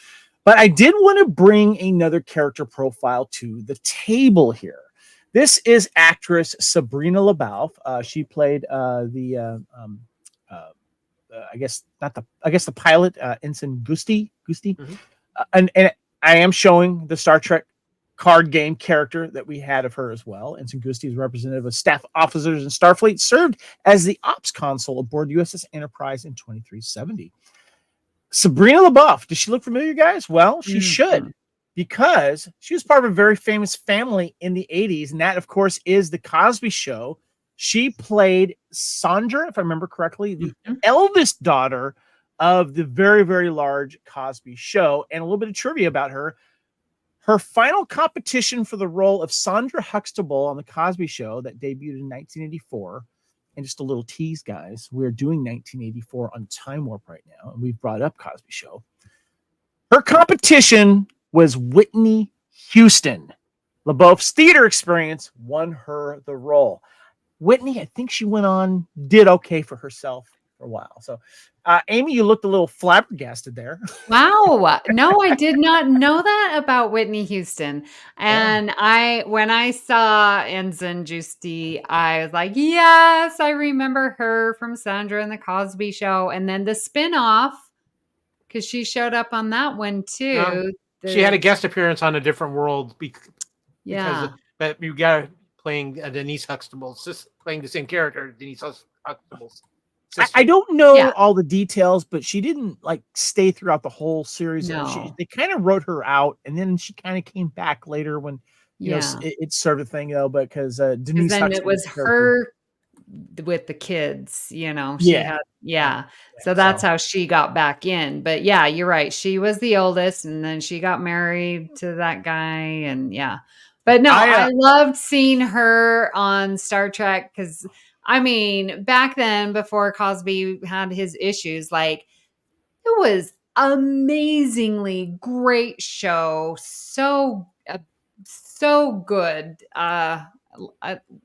[SPEAKER 1] But I did want to bring another character profile to the table here. This is actress Sabrina LaBeouf. She played the pilot, Ensign Gusti.
[SPEAKER 3] Mm-hmm.
[SPEAKER 1] And I am showing the Star Trek card game character that we had of her as well. Ensign Gusti is representative of staff officers in Starfleet, served as the ops console aboard USS Enterprise in 2370. Sabrina LaBeouf, does she look familiar, guys? Well, she should, because she was part of a very famous family in the 80s, and that, of course, is The Cosby Show. She played Sandra, if I remember correctly, the eldest daughter of the very, very large Cosby Show. And a little bit of trivia about her. Her final competition for the role of Sandra Huxtable on The Cosby Show that debuted in 1984. And just a little tease, guys. We're doing 1984 on Time Warp right now, and we've brought up Cosby Show. Her competition was Whitney Houston. LaBeouf's theater experience won her the role. Whitney, I think she did okay for herself for a while. So, Amy, you looked a little flabbergasted there.
[SPEAKER 2] Wow. No, I did not know that about Whitney Houston. And when I saw Ensign Gusti, I was like, yes, I remember her from Sandra and the Cosby Show. And then the spinoff, because she showed up on that one too.
[SPEAKER 3] She had a guest appearance on A Different World
[SPEAKER 2] yeah.
[SPEAKER 3] but you got playing Denise Huxtable, playing the same character, Denise Huxtable's sister.
[SPEAKER 1] I don't know all the details, but she didn't stay throughout the whole series.
[SPEAKER 2] No.
[SPEAKER 1] They kind of wrote her out, and then she kind of came back later when it served a thing though. Because Denise,
[SPEAKER 2] then it was her with the kids. She had So that's how she got back in. But yeah, you're right. She was the oldest, and then she got married to that guy, and yeah. But no, I loved seeing her on Star Trek because, back then, before Cosby had his issues, it was amazingly great show. So good. That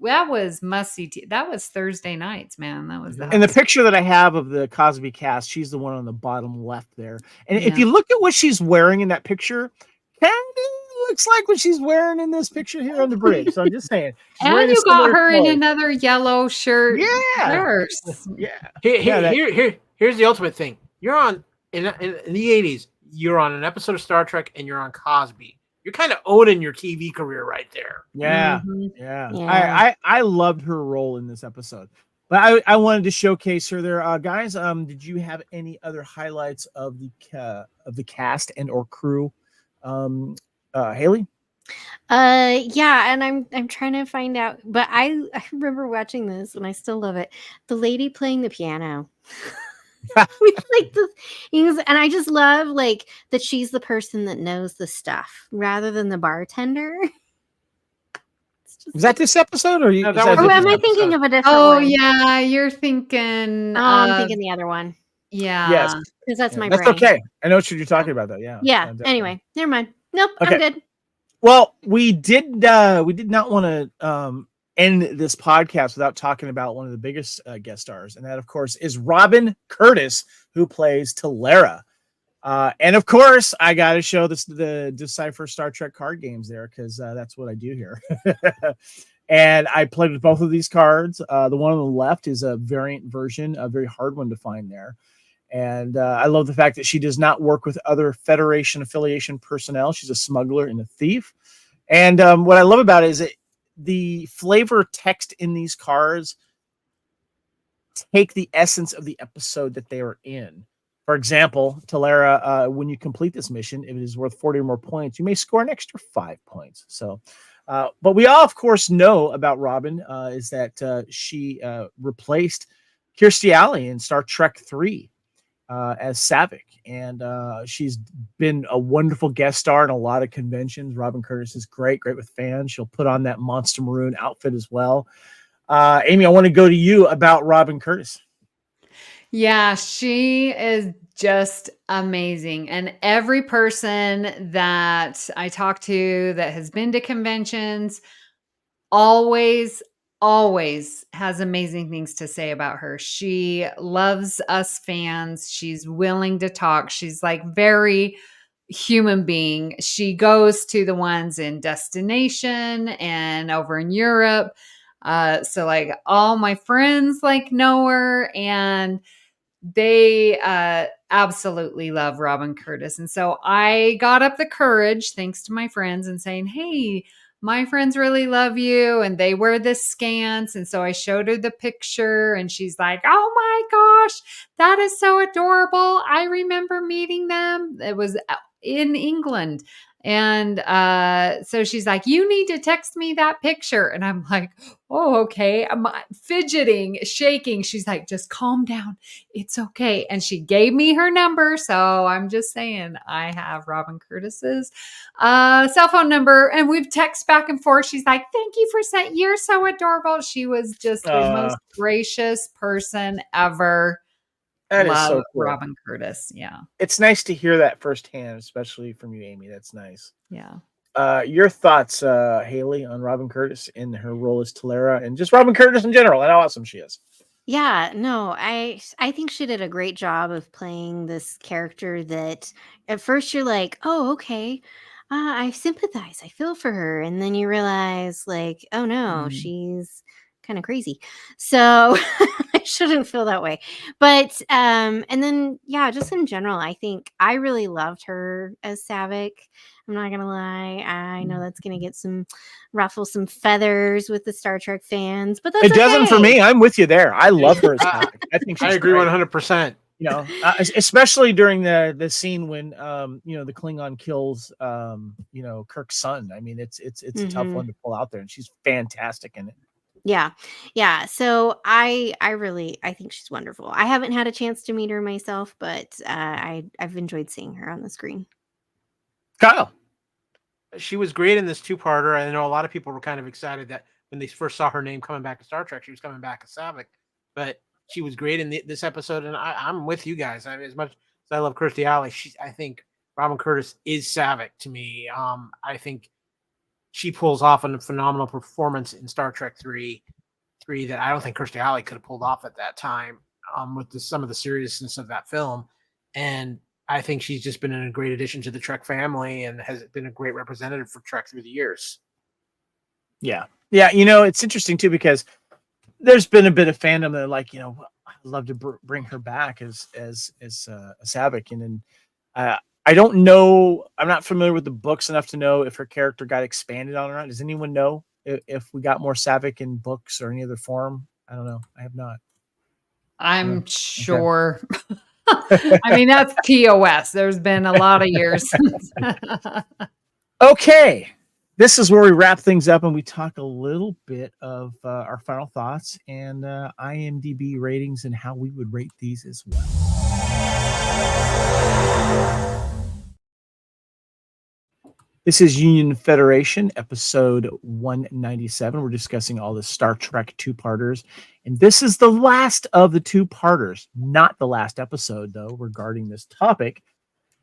[SPEAKER 2] was must-see. That was Thursday nights, man. That was
[SPEAKER 1] And the picture that I have of the Cosby cast, she's the one on the bottom left there. And if you look at what she's wearing in that picture, kind of looks like what she's wearing in this picture here on the bridge. So I'm just saying. She's
[SPEAKER 2] And
[SPEAKER 1] wearing a
[SPEAKER 2] you got
[SPEAKER 1] similar
[SPEAKER 2] her in
[SPEAKER 1] clothes.
[SPEAKER 2] another yellow shirt.
[SPEAKER 1] Yeah.
[SPEAKER 2] Nurse.
[SPEAKER 1] Yeah.
[SPEAKER 3] Here's the ultimate thing. You're on in the 80s. You're on an episode of Star Trek, and you're on Cosby. You're kind of owning your TV career right there.
[SPEAKER 1] Yeah.
[SPEAKER 2] Mhm.
[SPEAKER 1] Yeah. I loved her role in this episode. But I wanted to showcase her there. Guys, did you have any other highlights of the cast and or crew? Haley?
[SPEAKER 4] Yeah, and I'm trying to find out, but I remember watching this and I still love it. The lady playing the piano. With like the things, and I just love like that she's the person that knows the stuff rather than the bartender. It's just
[SPEAKER 1] Was that this episode or you?
[SPEAKER 3] No,
[SPEAKER 1] is
[SPEAKER 3] that
[SPEAKER 1] that
[SPEAKER 3] was
[SPEAKER 4] or
[SPEAKER 1] a
[SPEAKER 4] am I
[SPEAKER 1] different
[SPEAKER 4] thinking
[SPEAKER 1] episode?
[SPEAKER 4] of a different
[SPEAKER 2] Oh
[SPEAKER 4] one?
[SPEAKER 2] yeah, you're thinking.
[SPEAKER 4] Oh, I'm thinking the other one
[SPEAKER 2] Yeah.
[SPEAKER 1] Yes.
[SPEAKER 4] because that's
[SPEAKER 1] Yeah,
[SPEAKER 4] my
[SPEAKER 1] that's
[SPEAKER 4] brain.
[SPEAKER 1] okay. I know what you're talking about though. Yeah.
[SPEAKER 4] Yeah.
[SPEAKER 1] Definitely.
[SPEAKER 4] Anyway, never mind. Nope,
[SPEAKER 1] Okay.
[SPEAKER 4] I'm good.
[SPEAKER 1] Well, we did not want to end this podcast without talking about one of the biggest guest stars, and that, of course, is Robin Curtis, who plays Talera. And of course, I got to show the Decipher Star Trek card games there because that's what I do here. And I played with both of these cards. The one on the left is a variant version, a very hard one to find there. And I love the fact that she does not work with other Federation affiliation personnel. She's a smuggler and a thief. And what I love about it is that the flavor text in these cards take the essence of the episode that they are in. For example, Talera, when you complete this mission, if it is worth 40 or more points, you may score an extra 5 points. So, but we all, of course, know about Robin is that she replaced Kirstie Alley in Star Trek 3. As Savick, and she's been a wonderful guest star in a lot of conventions. Robin Curtis is great with fans. She'll put on that monster maroon outfit as well. Amy, I want to go to you about Robin Curtis.
[SPEAKER 2] Yeah, she is just amazing. And every person that I talk to that has been to conventions always has amazing things to say about her. She loves us fans. She's willing to talk. She's like very human being. She goes to the ones in Destination and over in Europe. So like all my friends like know her, and they absolutely love Robin Curtis. And so I got up the courage, thanks to my friends, and saying, hey, my friends really love you and they wear this scant. And so I showed her the picture and she's like, oh my gosh, that is so adorable. I remember meeting them. It was in England. And so she's like, you need to text me that picture. And I'm like, oh, okay. I'm fidgeting, shaking. She's like, just calm down. It's okay. And she gave me her number. So I'm just saying, I have Robin Curtis's cell phone number and we've texted back and forth. She's like, thank you for saying, you're so adorable. She was just the most gracious person ever.
[SPEAKER 1] That
[SPEAKER 2] Love
[SPEAKER 1] is so cool.
[SPEAKER 2] Robin Curtis. Yeah.
[SPEAKER 1] It's nice to hear that firsthand, especially from you, Amy. That's nice.
[SPEAKER 2] Yeah.
[SPEAKER 1] Your thoughts, Haley, on Robin Curtis in her role as Talera and just Robin Curtis in general and how awesome she is.
[SPEAKER 4] Yeah, no, I think she did a great job of playing this character that at first you're like, oh, okay, I sympathize, I feel for her, and then you realize like, oh no, she's kind of crazy. So I shouldn't feel that way. But and then yeah, just in general, I think I really loved her as Savick. I'm not gonna lie. I know that's gonna get ruffle some feathers with the Star Trek fans, but that's
[SPEAKER 1] It doesn't for
[SPEAKER 4] okay.
[SPEAKER 1] me. I'm with you there. I love her as Savick. I think she's
[SPEAKER 3] I agree
[SPEAKER 1] great.
[SPEAKER 3] 100%.
[SPEAKER 1] You know, especially during the scene when the Klingon kills Kirk's son. I mean, it's a tough one to pull out there, and she's fantastic in it.
[SPEAKER 4] Yeah. So I think she's wonderful. I haven't had a chance to meet her myself, but I've enjoyed seeing her on the screen.
[SPEAKER 1] Kyle.
[SPEAKER 3] She was great in this two-parter. I know a lot of people were kind of excited that when they first saw her name coming back to Star Trek, she was coming back as Savick. But she was great in this episode, and I'm with you guys. I mean, as much as I love Kirstie Alley, I think Robin Curtis is Savick to me. I think she pulls off a phenomenal performance in Star Trek 3 that I don't think Kirstie Alley could have pulled off at that time with some of the seriousness of that film. And I think she's just been a great addition to the Trek family and has been a great representative for Trek through the years.
[SPEAKER 1] Yeah. Yeah. You know, it's interesting too, because there's been a bit of fandom that like, you know, I'd love to bring her back as a Saavik. And then I don't know. I'm not familiar with the books enough to know if her character got expanded on or not. Does anyone know if we got more Saavik in books or any other form? I don't know. I have not.
[SPEAKER 2] I'm sure. I mean, that's TOS. There's been a lot of years.
[SPEAKER 1] Okay. This is where we wrap things up and we talk a little bit of our final thoughts and IMDb ratings and how we would rate these as well. This is Union Federation, episode 197. We're discussing all the Star Trek two-parters. And this is the last of the two-parters, not the last episode, though, regarding this topic.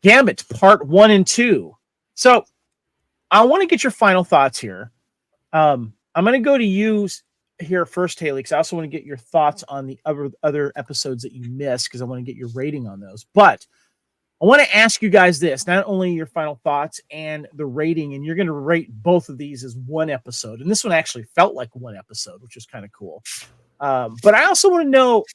[SPEAKER 1] Gambit, part 1 and 2. So I want to get your final thoughts here. I'm going to go to you here first, Haley, because I also want to get your thoughts on the other episodes that you missed, because I want to get your rating on those. But I want to ask you guys this, not only your final thoughts and the rating, and you're going to rate both of these as one episode. And this one actually felt like one episode, which is kind of cool. But I also want to know,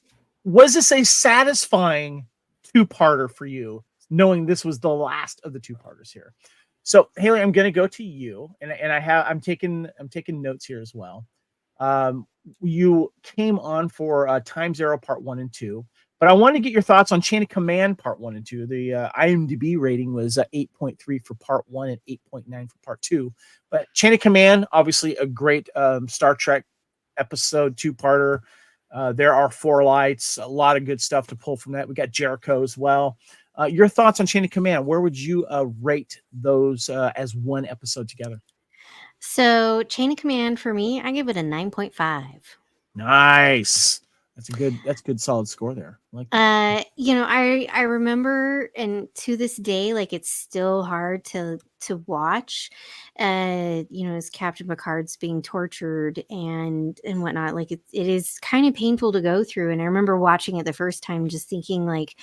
[SPEAKER 1] was this a satisfying two-parter for you, knowing this was the last of the two-parters here? So Haley, I'm going to go to you, and I'm taking notes here as well. You came on for Time Zero Part 1 and 2. But I want to get your thoughts on Chain of Command Part 1 and 2. The IMDb rating was 8.3 for Part 1 and 8.9 for Part 2. But Chain of Command, obviously a great Star Trek episode two-parter. There are 4 lights, a lot of good stuff to pull from that. We got Jericho as well. Your thoughts on Chain of Command? Where would you rate those as one episode together?
[SPEAKER 4] So Chain of Command for me, I give it a 9.5.
[SPEAKER 1] Nice. That's a good solid score there. Like
[SPEAKER 4] you know, I remember, and to this day, like it's still hard to watch. You know, as Captain Picard's being tortured and whatnot, like it is kind of painful to go through. And I remember watching it the first time, just thinking like,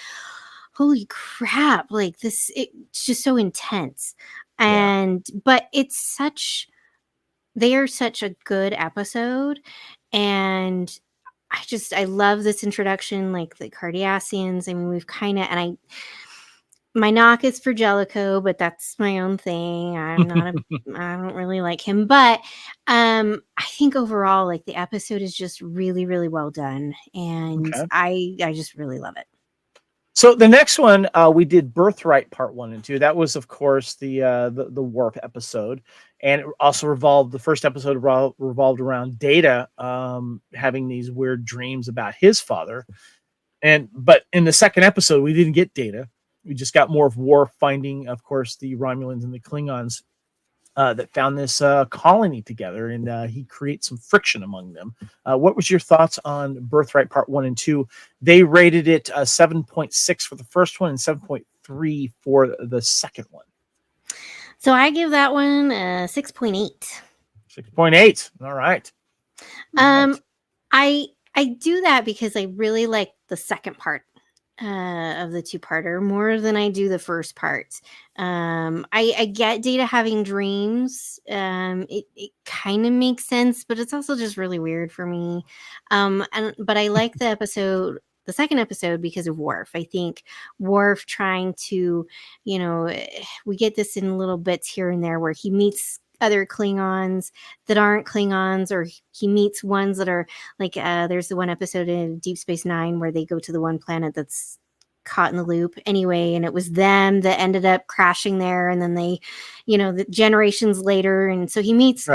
[SPEAKER 4] holy crap, like it's just so intense. And but they are such a good episode, and I love this introduction, like the Cardassians. I mean, we've kind of, my knock is for Jellicoe, but that's my own thing. I don't really like him, but I think overall, like the episode is just really, really well done, and I just really love it.
[SPEAKER 1] So the next one, we did Birthright Part 1 and 2. That was, of course, the Warp episode, and it also the first episode revolved around Data having these weird dreams about his father. But in the second episode, we didn't get Data. We just got more of Worf finding, of course, the Romulans and the Klingons that found this colony together, and he creates some friction among them. What was your thoughts on Birthright Part 1 and 2? They rated it 7.6 for the first one and 7.3 for the second one.
[SPEAKER 4] So I give that one a 6.8.
[SPEAKER 1] 6.8. All right.
[SPEAKER 4] I do that because I really like the second part of the two-parter more than I do the first part. I get Data having dreams. It kind of makes sense, but it's also just really weird for me. But I like the second episode, because of Worf. I think Worf trying to, you know, we get this in little bits here and there where he meets other Klingons that aren't Klingons, or he meets ones that are like, there's the one episode in Deep Space Nine where they go to the one planet that's caught in the loop anyway, and it was them that ended up crashing there, and then they, you know, the generations later, and so he meets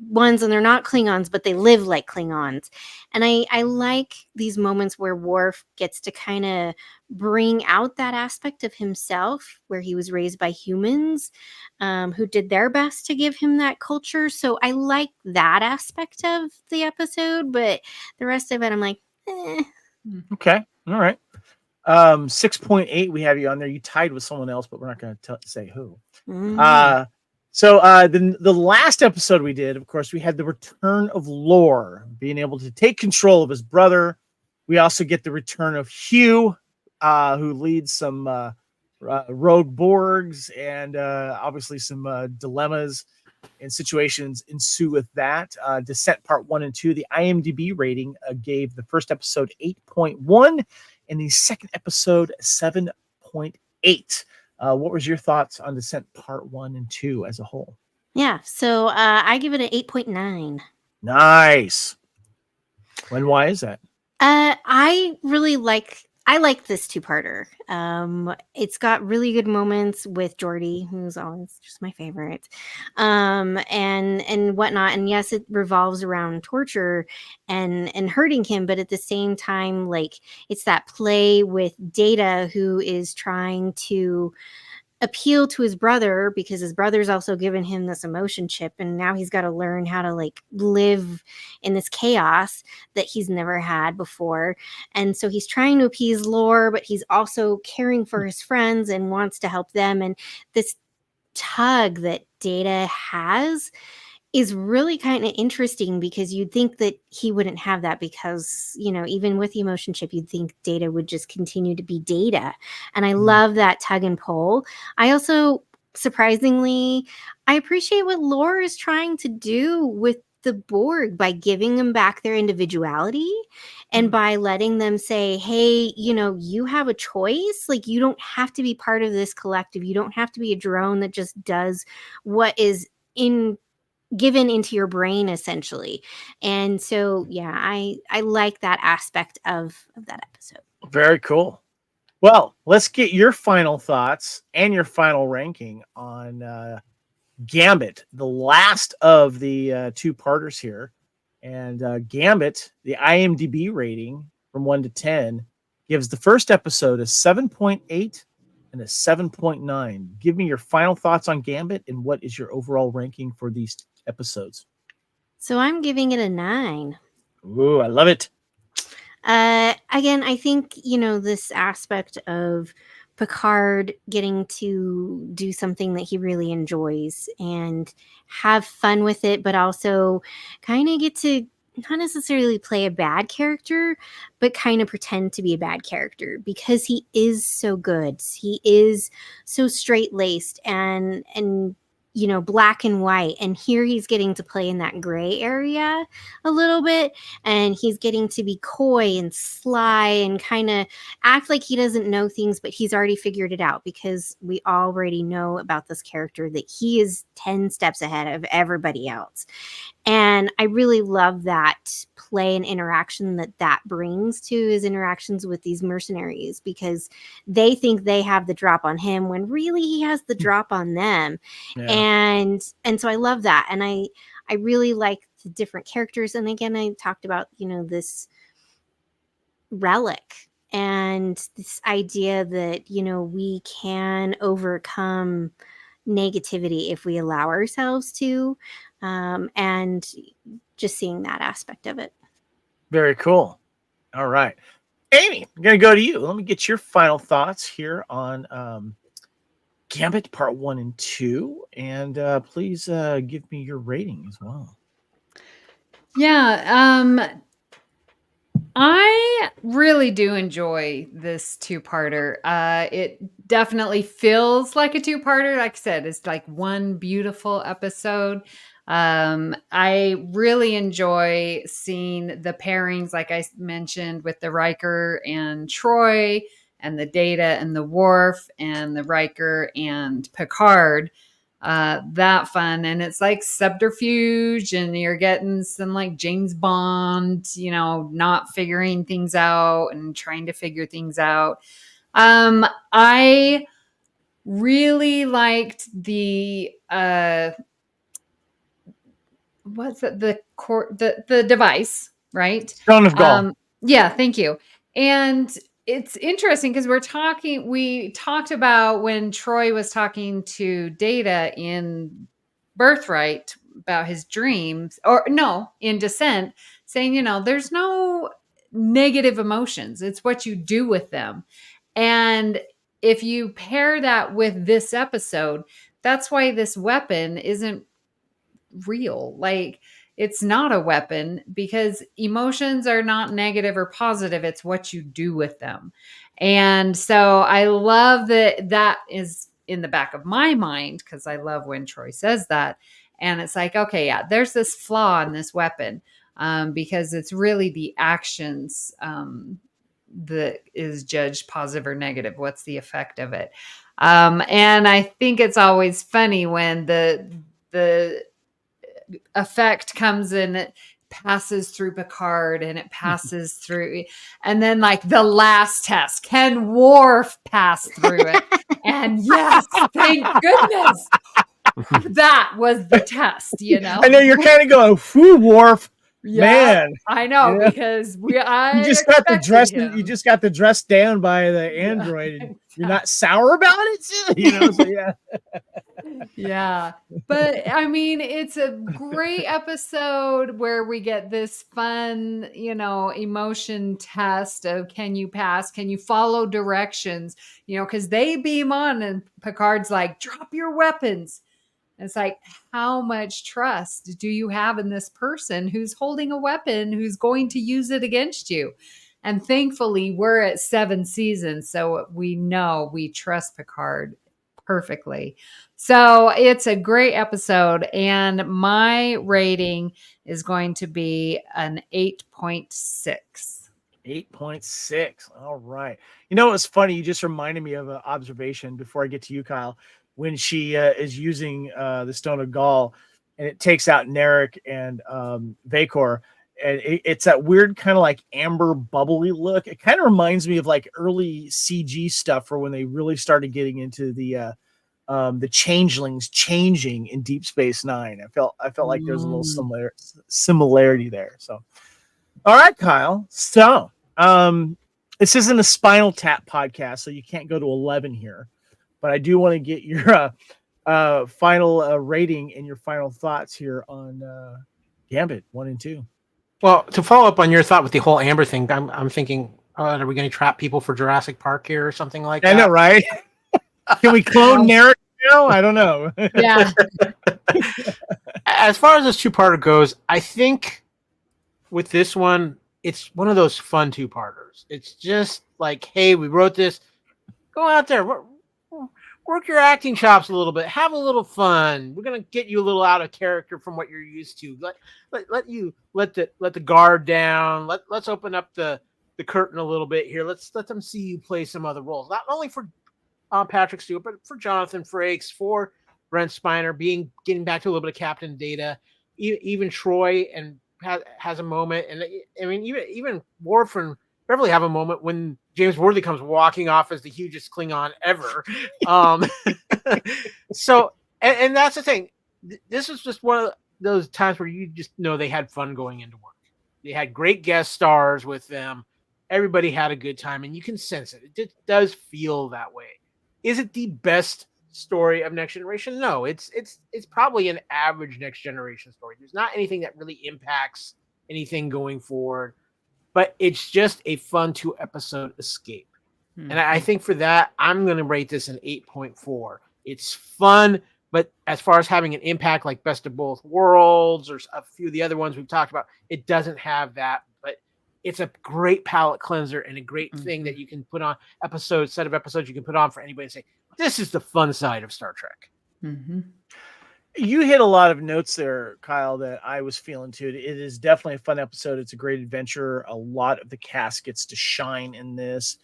[SPEAKER 4] ones and they're not Klingons, but they live like Klingons. And I like these moments where Worf gets to kind of bring out that aspect of himself, where he was raised by humans who did their best to give him that culture. So I like that aspect of the episode, but the rest of it, I'm like, eh.
[SPEAKER 1] Okay. All right. 6.8, we have you on there. You tied with someone else, but we're not going to say who. So the last episode we did, of course, we had the return of Lore being able to take control of his brother. We also get the return of Hugh, who leads some rogue Borgs, and obviously some dilemmas and situations ensue with that. Descent Part 1 and 2, the IMDb rating gave the first episode 8.1 and the second episode 7.8. What was your thoughts on Descent Part 1 and 2 as a whole?
[SPEAKER 4] Yeah, so I give it an 8.9.
[SPEAKER 1] Nice. And why is that?
[SPEAKER 4] I like this two-parter. It's got really good moments with Geordi, who's always just my favorite, and whatnot. And yes, it revolves around torture and hurting him, but at the same time, like, it's that play with Data, who is trying to appeal to his brother because his brother's also given him this emotion chip, and now he's got to learn how to like live in this chaos that he's never had before. And so he's trying to appease Lore, but he's also caring for his friends and wants to help them. And this tug that Data has is really kind of interesting, because you'd think that he wouldn't have that, because, you know, even with the emotion chip, you'd think Data would just continue to be Data. And I love that tug and pull. I also, surprisingly, I appreciate what Lore is trying to do with the Borg by giving them back their individuality and by letting them say, hey, you know, you have a choice. Like, you don't have to be part of this collective. You don't have to be a drone that just does what is given into your brain, essentially. And so, yeah, I like that aspect of that episode.
[SPEAKER 1] Very cool. Well, let's get your final thoughts and your final ranking on Gambit, the last of the two-parters here. And Gambit, the IMDb rating from 1 to 10, gives the first episode a 7.8 and a 7.9. Give me your final thoughts on Gambit, and what is your overall ranking for these episodes?
[SPEAKER 4] So I'm giving it a 9.
[SPEAKER 1] Ooh, I love it.
[SPEAKER 4] Again, I think, you know, this aspect of Picard getting to do something that he really enjoys and have fun with it, but also kind of get to not necessarily play a bad character, but kind of pretend to be a bad character, because he is so good. He is so straight-laced and you know, black and white. And here he's getting to play in that gray area a little bit, and he's getting to be coy and sly and kind of act like he doesn't know things, but he's already figured it out, because we already know about this character that he is 10 steps ahead of everybody else. And I really love that play and interaction that brings to his interactions with these mercenaries, because they think they have the drop on him when really he has the drop on them.
[SPEAKER 1] Yeah.
[SPEAKER 4] And so I love that. And I really like the different characters. And again, I talked about, you know, this relic and this idea that, you know, we can overcome negativity if we allow ourselves to, and just seeing that aspect of it.
[SPEAKER 1] Very cool. All right. Amy, I'm going to go to you. Let me get your final thoughts here on Gambit Part 1 and 2. And please give me your rating as well.
[SPEAKER 2] Yeah. I really do enjoy this two-parter. It definitely feels like a two-parter. Like I said, it's like one beautiful episode. I really enjoy seeing the pairings, like I mentioned, with the Riker and Troy, and the Data and the Worf, and the Riker and Picard. That fun, and it's like subterfuge, and you're getting some like James Bond, you know, not figuring things out and trying to figure things out. I really liked the what's it, the device, right?
[SPEAKER 1] Stone of Gaul.
[SPEAKER 2] Yeah, thank you. And it's interesting because we talked about when Troy was talking to Data in Birthright about his dreams, or no, in Descent, saying, you know, there's no negative emotions. It's what you do with them. And if you pair that with this episode, that's why this weapon isn't real. Like, it's not a weapon, because emotions are not negative or positive. It's what you do with them. And so I love that is in the back of my mind, because I love when Troy says that. And it's like, okay, yeah, there's this flaw in this weapon, because it's really the actions that is judged positive or negative. What's the effect of it? And I think it's always funny when the effect comes and it passes through Picard and it passes through, and then like the last test, can Worf pass through it? And yes, thank goodness that was the test.
[SPEAKER 1] I know you're kind of going, "Whew, Worf, man."
[SPEAKER 2] I know,
[SPEAKER 1] Yeah.
[SPEAKER 2] because
[SPEAKER 1] You just got the
[SPEAKER 2] expected
[SPEAKER 1] dress.
[SPEAKER 2] him.
[SPEAKER 1] You just got the dress down by the android, and you're not sour about it, you know. So yeah.
[SPEAKER 2] Yeah. But I mean, it's a great episode where we get this fun, emotion test of, can you pass? Can you follow directions? Because they beam on and Picard's like, drop your weapons. And it's like, how much trust do you have in this person who's holding a weapon, who's going to use it against you? And thankfully, we're at 7 seasons, so we know we trust Picard perfectly. So it's a great episode, and my rating is going to be an 8.6.
[SPEAKER 1] 8.6. All right. You know what's funny? You just reminded me of an observation before I get to you, Kyle. When she is using the Stone of Gaul, and it takes out Narek and Vacor, and it's that weird kind of like amber bubbly look. It kind of reminds me of like early CG stuff for when they really started getting into the changelings changing in Deep Space Nine. I felt like there's a little similarity there. So, all right, Kyle. So, this isn't a Spinal Tap podcast, so you can't go to 11 here. But I do want to get your final rating and your final thoughts here on Gambit 1 and 2.
[SPEAKER 3] Well, to follow up on your thought with the whole amber thing, I'm thinking, are we going to trap people for Jurassic Park here or something like that?
[SPEAKER 1] I know, right? Can we clone Narek now? I don't know.
[SPEAKER 2] Yeah.
[SPEAKER 3] As far as this two-parter goes, I think with this one, it's one of those fun two-parters. It's just like, hey, we wrote this. Go out there. Work your acting chops a little bit. Have a little fun. We're gonna get you a little out of character from what you're used to. Let the guard down. Let's open up the curtain a little bit here. Let's let them see you play some other roles. Not only for Patrick Stewart, but for Jonathan Frakes, for Brent Spiner, getting back to a little bit of Captain Data, even Troy and has a moment, and I mean even Worf and Beverly have a moment when James Worthy comes walking off as the hugest Klingon ever. So, and that's the thing. This is just one of those times where you just know they had fun going into work. They had great guest stars with them. Everybody had a good time, and you can sense it. It just does feel that way. Is it the best story of Next Generation? No, it's probably an average Next Generation story. There's not anything that really impacts anything going forward. But it's just a fun 2-episode escape. Mm-hmm. And I think for that, I'm going to rate this an 8.4. It's fun, but as far as having an impact like Best of Both Worlds or a few of the other ones we've talked about, it doesn't have that. But it's a great palate cleanser and a great thing that you can put on set of episodes you can put on for anybody and say, this is the fun side of Star Trek.
[SPEAKER 2] Mm-hmm.
[SPEAKER 1] You hit a lot of notes there, Kyle, that I was feeling too. It is definitely a fun episode. It's a great adventure. A lot of the cast gets to shine in this.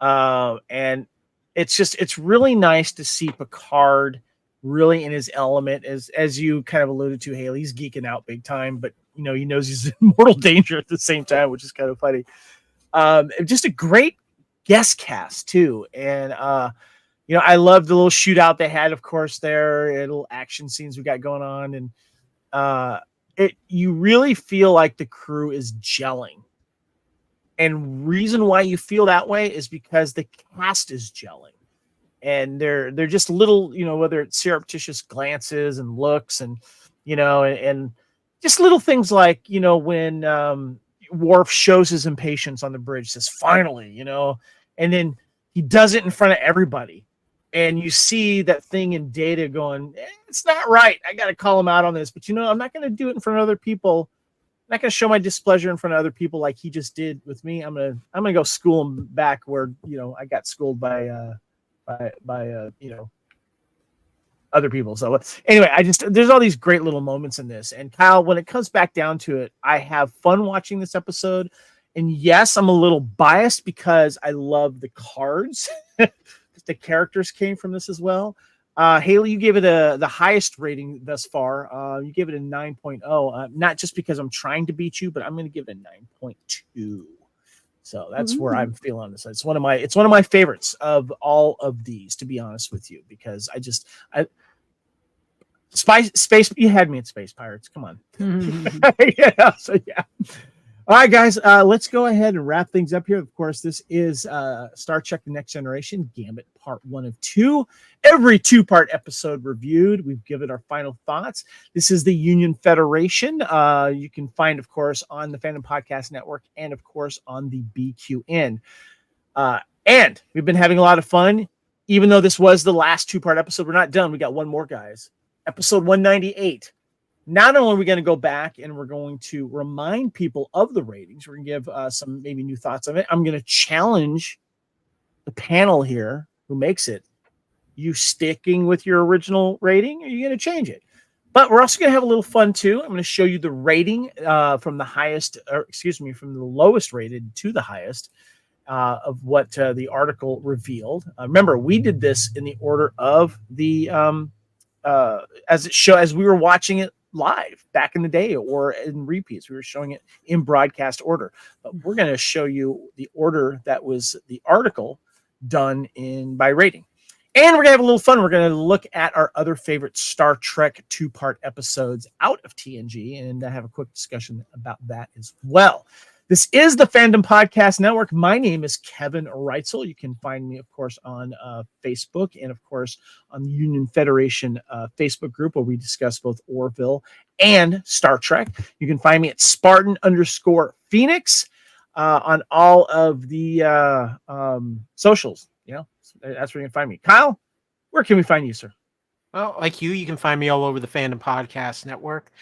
[SPEAKER 1] And it's really nice to see Picard really in his element, as you kind of alluded to, Haley. He's geeking out big time, but he knows he's in mortal danger at the same time, which is kind of funny. Just a great guest cast too. And I love the little shootout they had, of course, there, little action scenes we got going on. And you really feel like the crew is gelling. And reason why you feel that way is because the cast is gelling. And they're just little, whether it's surreptitious glances and looks and just little things like, when Worf shows his impatience on the bridge, says, finally, and then he does it in front of everybody. and you see that thing in Data going, it's not right. I got to call him out on this. But I'm not going to do it in front of other people. I'm not going to show my displeasure in front of other people like he just did with me. I'm gonna go school him back where I got schooled by other people. So anyway, there's all these great little moments in this. And Kyle, when it comes back down to it, I have fun watching this episode. And yes, I'm a little biased because I love the cards. The characters came from this as well. Haley, you gave it the highest rating thus far. You gave it a 9.0. Not just because I'm trying to beat you, but I'm going to give it a 9.2. So that's where I'm feeling this. It's one of my favorites of all of these, to be honest with you, because space. You had me at Space Pirates. Come on. So yeah. All right, guys, let's go ahead and wrap things up here. Of course, this is Star Trek The Next Generation, Gambit Part 1 of 2. Every 2-part episode reviewed. We've given our final thoughts. This is the Union Federation. You can find, of course, on the Fandom Podcast Network and, of course, on the BQN. And we've been having a lot of fun. Even though this was the last 2-part episode, we're not done. We got one more, guys. Episode 198. Not only are we going to go back and we're going to remind people of the ratings, we're going to give some maybe new thoughts on it. I'm going to challenge the panel here who makes it. You sticking with your original rating, or are you going to change it? But we're also going to have a little fun too. I'm going to show you the rating from the lowest rated to the highest of what the article revealed. Remember, we did this in the order of the as we were watching it live back in the day or in repeats. We were showing it in broadcast order, but we're going to show you the order that was the article done by rating. And we're going to have a little fun. We're going to look at our other favorite Star Trek 2-part episodes out of TNG and have a quick discussion about that as well. This is the Fandom Podcast Network. My name is Kevin Reitzel. You can find me, of course, on Facebook and, of course, on the Union Federation Facebook group where we discuss both Orville and Star Trek. You can find me at Spartan_Phoenix on all of the socials. That's where you can find me. Kyle, where can we find you, sir?
[SPEAKER 3] Well, like you can find me all over the Fandom Podcast Network.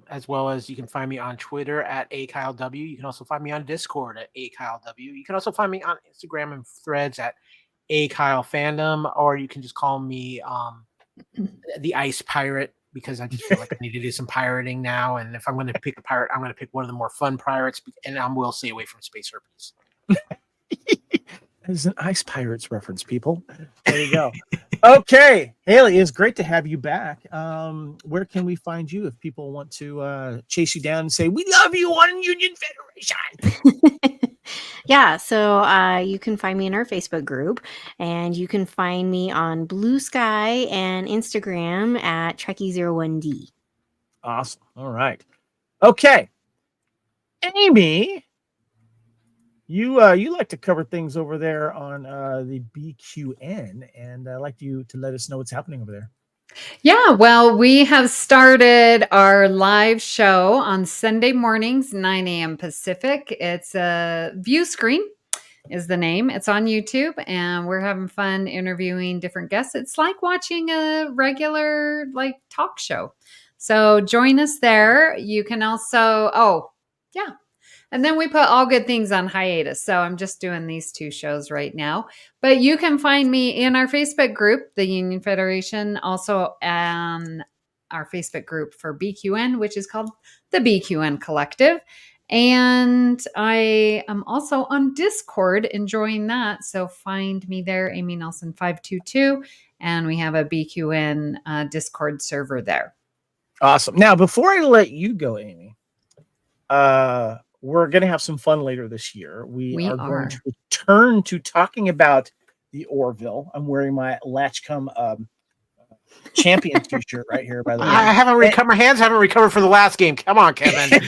[SPEAKER 3] As well as you can find me on Twitter at AKyleW. You can also find me on Discord at AKyleW. You can also find me on Instagram and Threads at AKyleFandom, or you can just call me the Ice Pirate, because I just feel like I need to do some pirating now. And if I'm going to pick a pirate, I'm going to pick one of the more fun pirates, and I will stay away from space herpes.
[SPEAKER 1] As an Ice Pirates reference, people. There you go. Okay, Haley, it's great to have you back. Where can we find you if people want to chase you down and say, we love you on Union Federation?
[SPEAKER 4] Yeah, so you can find me in our Facebook group, and you can find me on Blue Sky and Instagram at Trekkie01D.
[SPEAKER 1] Awesome. All right. Okay. Amy, you like to cover things over there on the BQN, and I'd like you to let us know what's happening over there.
[SPEAKER 2] Yeah, well, we have started our live show on Sunday mornings, 9 a.m. Pacific. It's a View Screen is the name. It's on YouTube, and we're having fun interviewing different guests. It's like watching a regular talk show. So join us there. You can also, and then we put All Good Things on hiatus. So I'm just doing these 2 shows right now. But you can find me in our Facebook group, the Union Federation, also on our Facebook group for BQN, which is called the BQN Collective. And I am also on Discord enjoying that. So find me there, Amy Nelson 522. And we have a BQN Discord server there.
[SPEAKER 1] Awesome. Now, before I let you go, Amy, we're going to have some fun later this year. We are going to return to talking about the Orville. I'm wearing my Latchcomb champion t-shirt right here, by the way.
[SPEAKER 3] I haven't recovered. My hands haven't recovered for the last game. Come on, Kevin.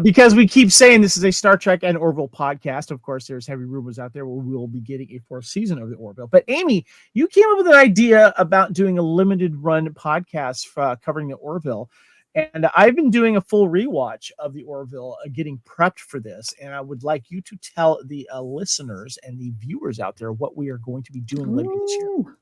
[SPEAKER 1] Because we keep saying this is a Star Trek and Orville podcast. Of course, there's heavy rumors out there where we will be getting a 4th season of the Orville. But Amy, you came up with an idea about doing a limited run podcast for covering the Orville. And I've been doing a full rewatch of the Orville, getting prepped for this. And I would like you to tell the listeners and the viewers out there what we are going to be doing later this year.
[SPEAKER 2] Ooh.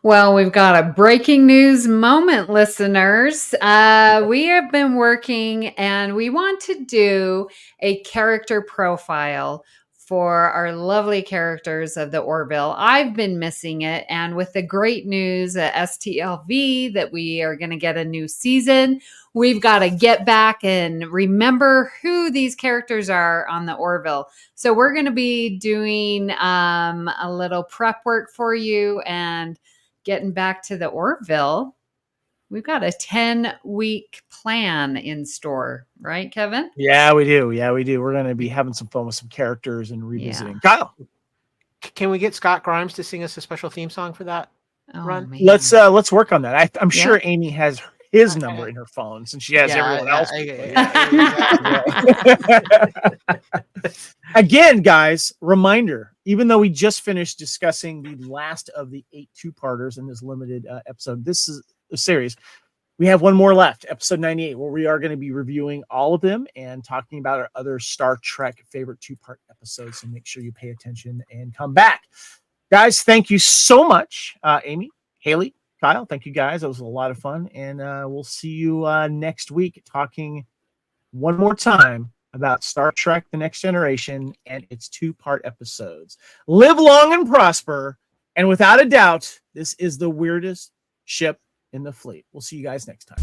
[SPEAKER 2] Well, we've got a breaking news moment, listeners. We have been working and we want to do a character profile for our lovely characters of the Orville. I've been missing it. And with the great news at STLV that we are going to get a new season, we've got to get back and remember who these characters are on the Orville. So we're going to be doing a little prep work for you and getting back to the Orville. We've got a 10-week plan in store, right, Kevin?
[SPEAKER 1] Yeah, we do. Yeah, we do. We're going to be having some fun with some characters and revisiting. Kyle,
[SPEAKER 3] Can we get Scott Grimes to sing us a special theme song for that run?
[SPEAKER 2] Man.
[SPEAKER 1] let's work on that. I'm sure Amy has his number in her phone since she has everyone else. Again, guys, reminder, even though we just finished discussing the last of the 8 two-parters in this limited episode, this is a series. We have one more left, episode 98, where we are going to be reviewing all of them and talking about our other Star Trek favorite two-part episodes. So make sure you pay attention and come back. Guys, thank you so much. Amy, Haley, Kyle, thank you guys. That was a lot of fun. And we'll see you next week talking one more time about Star Trek The Next Generation and its two-part episodes. Live long and prosper. And without a doubt, this is the weirdest ship in the fleet. We'll see you guys next time.